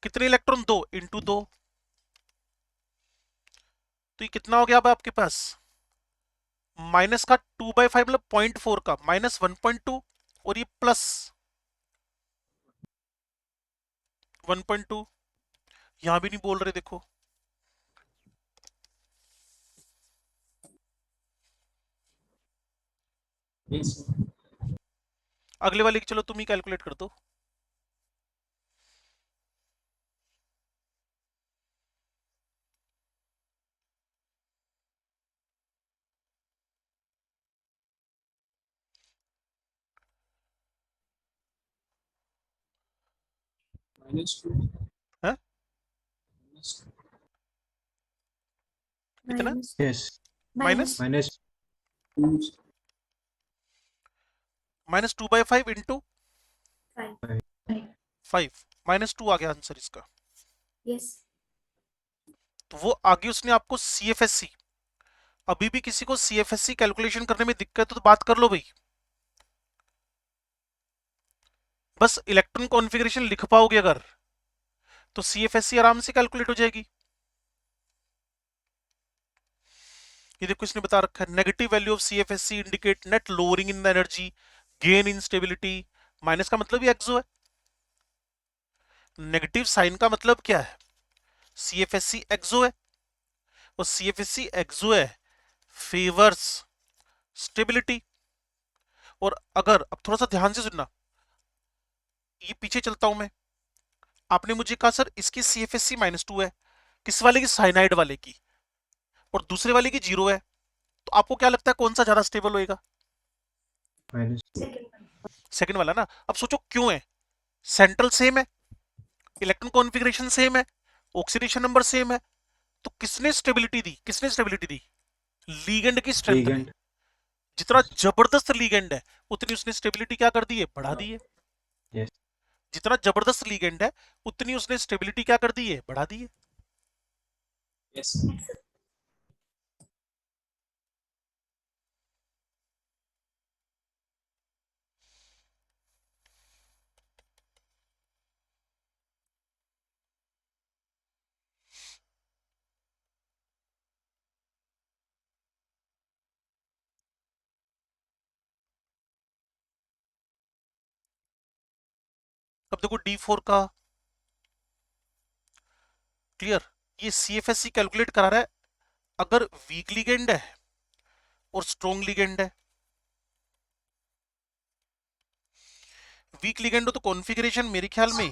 कितने इलेक्ट्रॉन 2 इंटू 2, तो ये कितना हो गया अब आपके पास, माइनस का 2/5 मतलब 0.4 का -1.2, और ये प्लस 1.2, यहां भी नहीं बोल रहे देखो। अगले वाले की चलो तुम ही कैलकुलेट कर दो। हैं? कितना? Minus. Yes. Minus minus minus 2/5 into 5. 5 -2 आ गया आंसर इसका। Yes. तो वो आगे उसने आपको CFSC, अभी भी किसी को CFSC कैलकुलेशन करने में दिक्कत है तो बात कर लो भाई, बस इलेक्ट्रॉन कॉन्फ़िगरेशन लिख पाओगे अगर तो CFSC आराम से कैलकुलेट हो जाएगी। ये देखो इसने बता रखा है negative value of CFSC indicate net lowering in the energy gain in stability. Minus का मतलब ही एक्सो है, नेगेटिव साइन का मतलब क्या है, CFSC एक्सो है, और CFSC एक्सो है फेवर्स स्टेबिलिटी। और अगर अब थोड़ा सा ध्यान से सुनना, ये पीछे चलता हूं मैं, आपने मुझे कहा सर इसकी CFSC -2 है, किस वाले की, साइनाइड वाले की, और दूसरे वाले की 0 है, तो आपको क्या लगता है कौन सा ज्यादा स्टेबल होएगा? minus Second one. सेकंड वाला ना। अब सोचो क्यों है, सेंट्रल सेम है, इलेक्ट्रॉन कॉन्फ़िगरेशन सेम है, ऑक्सीडेशन नंबर सेम है, तो किसने स्टेबिलिटी दी, किसने स्टेबिलिटी दी? लीगेंड की स्ट्रेंथ ने। ligand जितना जबरदस्त लीगेंड है उतनी उसने स्टेबिलिटी क्या कर दी है, बढ़ा दी है। yes जितना जबरदस्त लीगेंड है उतनी उसने स्टेबिलिटी क्या कर दी है, बढ़ा दी है। Yes. अब देखो D4 का क्लियर, ये CFSC कैलकुलेट करा रहा है अगर वीक लिगेंड है और स्ट्रॉन्ग लिगेंड है। वीक लिगेंड हो तो कॉन्फ़िगरेशन मेरे ख्याल में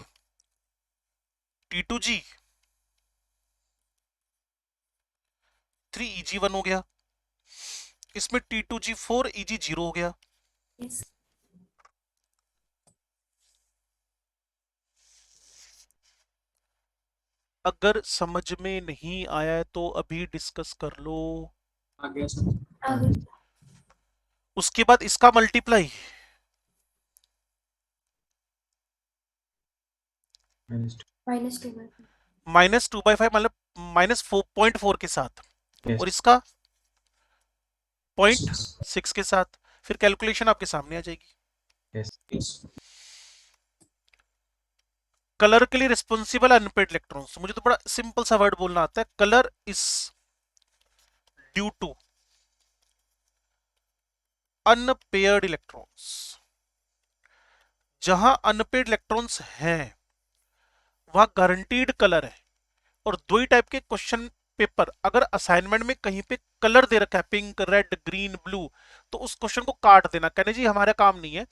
T2G 3 EG1 हो गया, इसमें T2G 4 EG0 हो गया। Yes. अगर समझ में नहीं आया है तो अभी डिस्कस कर लो। आ गया सर। Again. उसके बाद इसका मल्टीप्लाई minus -2 by 5. -2/5 मतलब -4.4 के साथ, yes और इसका 0.6 के साथ, फिर कैलकुलेशन आपके सामने आ जाएगी। yes Yes. कलर के लिए रिस्पॉन्सिबल अनपेड इलेक्ट्रॉन्स, मुझे तो बड़ा सिंपल सा वर्ड बोलना आता है, colour is due to unpaired electrons. जहां अनपेड इलेक्ट्रॉन्स हैं वहां गारंटीड कलर है। और दो ही टाइप के क्वेश्चन पेपर अगर असाइनमेंट में कहीं पे कलर दे रखा है पिंक रेड ग्रीन ब्लू, तो उस क्वेश्चन को काट देना, कहने जी हमारा काम नहीं है,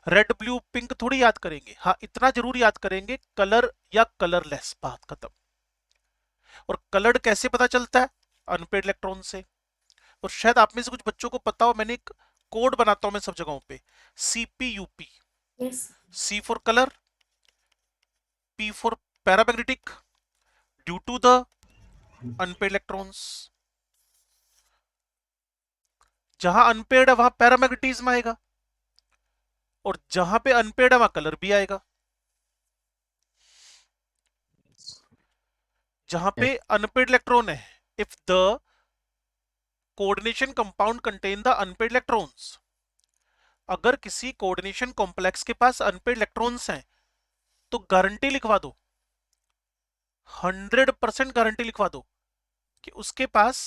रेड ब्लू पिंक थोड़ी याद करेंगे, हाँ इतना जरूर याद करेंगे कलर या कलरलेस, बात खत्म। और कलर्ड कैसे पता चलता है, अनपेड इलेक्ट्रॉन से। और शायद आप में से कुछ बच्चों को पता हो, मैंने एक कोड बनाता हूं मैं सब जगहों पे, CPUP, Yes. C for colour, P for paramagnetic, due to the unpaired electrons. जहां अनपेड है वहां पैरामैग्नेटिज्म आएगा, और जहां पे अनपेड है वहां कलर भी आएगा। जहां पे अनपेड इलेक्ट्रॉन है, if the coordination compound contain the unpaired electrons, अगर किसी कोऑर्डिनेशन कॉम्प्लेक्स के पास अनपेड इलेक्ट्रॉन्स हैं तो गारंटी लिखवा दो, 100% गारंटी लिखवा दो कि उसके पास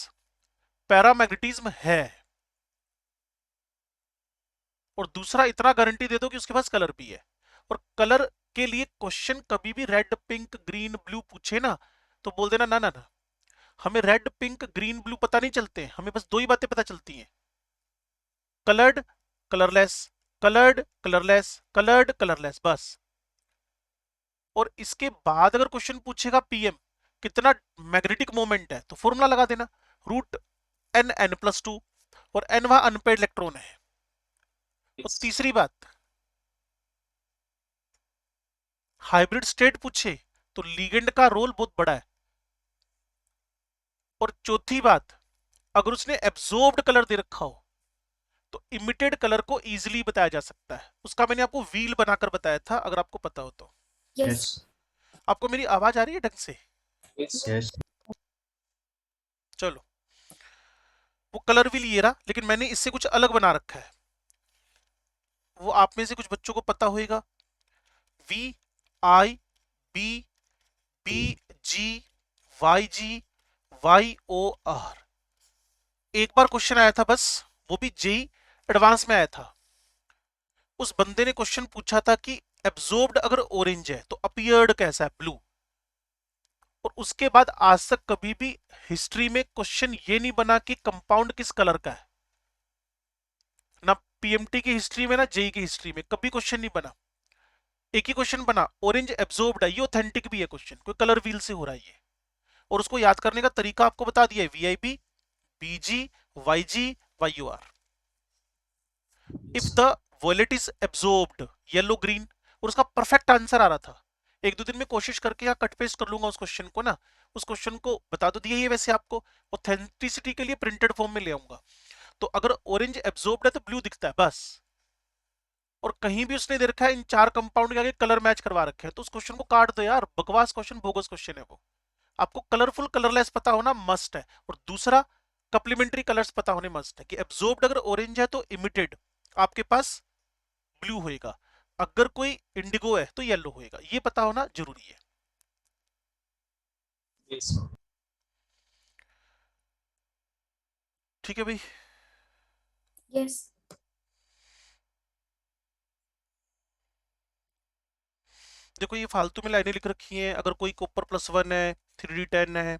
पैरामैग्नेटिज्म है। और दूसरा इतना गारंटी दे दो कि उसके पास कलर भी है। और कलर के लिए क्वेश्चन कभी भी रेड पिंक ग्रीन ब्लू पूछे ना तो बोल देना ना ना ना, हमें रेड पिंक ग्रीन ब्लू पता नहीं चलते, हमें बस दो ही बातें पता चलती हैं, coloured colourless, coloured colourless, coloured colourless, बस। और इसके बाद अगर क्वेश्चन पूछेगा PM कितना मैग्नेटिक मोमेंट है, तो फॉर्मूला लगा देना √n+2, और n वहां अनपेड इलेक्ट्रॉन है। और Yes. तीसरी बात, हाइब्रिड स्टेट पूछे तो लीगेंड का रोल बहुत बड़ा है। और चौथी बात, अगर उसने एब्जॉर्ब्ड कलर दे रखा हो तो इमिटेड कलर को इजीली बताया जा सकता है। उसका मैंने आपको व्हील बनाकर बताया था, अगर आपको पता हो तो। Yes. आपको मेरी आवाज आ रही है ढंग से? Yes. चलो, वो कलर व्हील ये रहा, लेकिन मैंने इससे कुछ अलग बना रखा है। वो आप में से कुछ बच्चों को पता होगा। V I B B G Y G Y O R. एक बार क्वेश्चन आया था बस, वो भी जेई एडवांस में आया था। उस बंदे ने क्वेश्चन पूछा था कि एब्जॉर्ब्ड अगर ऑरेंज है तो अपीयर्ड कैसा है, ब्लू। और उसके बाद आज तक कभी भी हिस्ट्री में क्वेश्चन ये नहीं बना कि कंपाउंड किस कलर का है। ना पीएमटी की हिस्ट्री में ना जेई की हिस्ट्री में कभी क्वेश्चन नहीं बना। एक ही क्वेश्चन बना, ऑरेंज एब्जॉर्ब्ड है। ये ऑथेंटिक भी है क्वेश्चन, कोई कलर व्हील से हो रहा है ये। और उसको याद करने का तरीका आपको बता दिया है, VIP BG YG YUR. If the violet is absorbed yellow green. और उसका परफेक्ट आंसर आ रहा था। एक दो दिन में कोशिश करके यहाँ कट पेस्ट कर लूंगा उस क्वेश्चन को ना, उस क्वेश्चन को बता दो दिया ही है वैसे आपको। ऑथेंटिसिटी के लिए प्रिंटेड फॉर्म में ले आऊंगा। तो अगर ऑरेंज एब्जॉर्ब्ड है तो ब्लू दिखता है बस। और कहीं भी उसने दे रखा है इन चार कंपाउंड के आगे कलर मैच करवा रखे हैं, तो उस क्वेश्चन को काट दो यार। बकवास क्वेश्चन, बोगस क्वेश्चन है वो। आपको कलरफुल कलरलेस पता होना मस्ट है। और दूसरा, कप्लीमेंट्री कलर्स पता होने मस्ट है कि एब्जॉर्ब्ड अगर ऑरेंज है तो इमिटेड आपके पास ब्लू होएगा, अगर कोई इंडिगो है तो येलो होएगा। ये पता होना जरूरी है। ठीक है भाई। Yes. देखो ये फालतू में लाइनें लिख रखी हैं। अगर कोई कॉपर +1 है 3d10 है,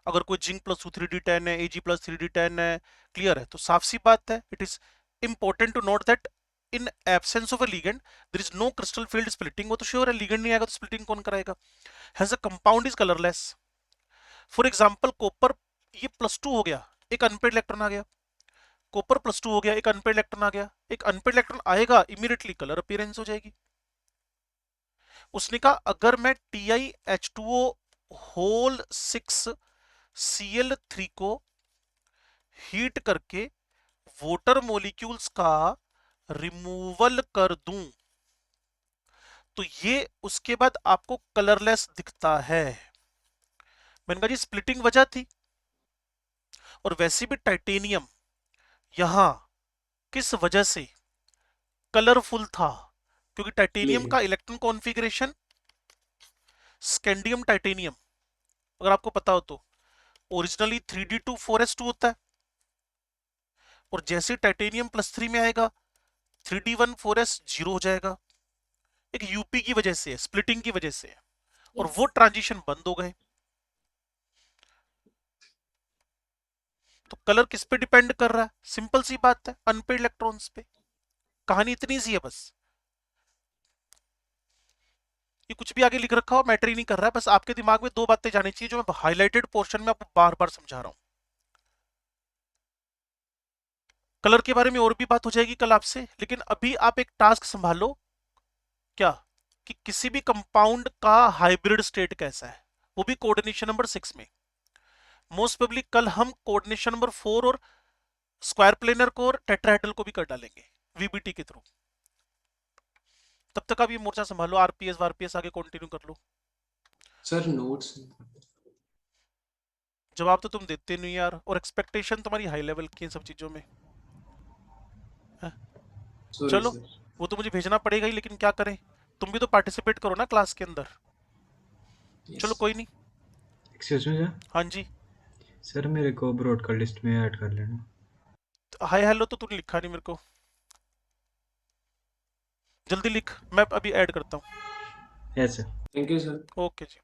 अगर कोई जिंक +2 3d10 है, एजी + 3d10 है, क्लियर है, तो साफ सी बात है। It is important to note that in absence of a ligand there is no crystal field splitting. वो तो श्योर है, लिगेंड नहीं आएगा तो स्प्लिटिंग कौन कराएगा। Has a compound is colourless. For example copper, ये +2 हो गया, एक अनपेड इलेक्ट्रॉन आ गया। कॉपर +2 हो गया, एक अनपेड इलेक्ट्रॉन आ गया। एक अनपेड इलेक्ट्रॉन आएगा, इमीडिएटली कलर अपीयरेंस हो जाएगी। उसने कहा अगर मैं TiH2O होल 6 Cl3 को हीट करके वॉटर मॉलिक्यूल्स का रिमूवल कर दूं तो ये उसके बाद आपको कलरलेस दिखता है। मैंने कहा जी स्प्लिटिंग वजह थी। और वैसे भी टाइटेनियम यहां किस वजह से कलरफुल था, क्योंकि टाइटेनियम का इलेक्ट्रॉन कॉन्फ़िगरेशन स्कैंडियम टाइटेनियम, अगर आपको पता हो तो, ओरिजिनली 3d2 4s2 होता है। और जैसे टाइटेनियम +3 में आएगा 3d1 4s 0 हो जाएगा। एक यूपी की वजह से है, स्प्लिटिंग की वजह से है। और Yes. वो ट्रांजिशन बंद हो गए। तो कलर किस पे डिपेंड कर रहा है? सिंपल सी बात है, अनपेड इलेक्ट्रॉन्स पे। कहानी इतनी सी है बस। ये कुछ भी आगे लिख रखा हो मैटर ही नहीं कर रहा है। बस आपके दिमाग में दो बातें जानी चाहिए जो मैं हाईलाइटेड पोर्शन में आपको बार बार समझा रहा हूं। कलर के बारे में और भी बात हो जाएगी कल आपसे, लेकिन अभी आप एक टास्क संभालो। क्या? कि किसी भी कंपाउंड का हाइब्रिड स्टेट कैसा है, वो भी कोऑर्डिनेशन नंबर 6 में। मोस्ट प्रोबेबली कल हम कोऑर्डिनेशन नंबर 4 और स्क्वायर प्लेनर को और टेट्राहेड्रल को भी कर डालेंगे वीबीटी के थ्रू। तब तक आप ये मोर्चा संभालो, आरपीएस वारपीएस आगे कंटिन्यू कर लो। सर नोट्स जवाब तो तुम देते नहीं यार, और एक्सपेक्टेशन तुम्हारी हाई लेवल की इन सब चीजों में। चलो वो तो मुझे भेजना पड़ेगा ही, लेकिन क्या करें, तुम भी तो पार्टिसिपेट करो ना क्लास के अंदर। चलो कोई नहीं। Excuse me sir. हाँ जी। सर मेरे को ब्रॉडकास्ट लिस्ट में ऐड कर लेना। हाय हेलो तो तूने लिखा नहीं मेरे को, जल्दी लिख, मैं अभी ऐड करता हूँ। Yes sir. Thank you sir. Okay ji.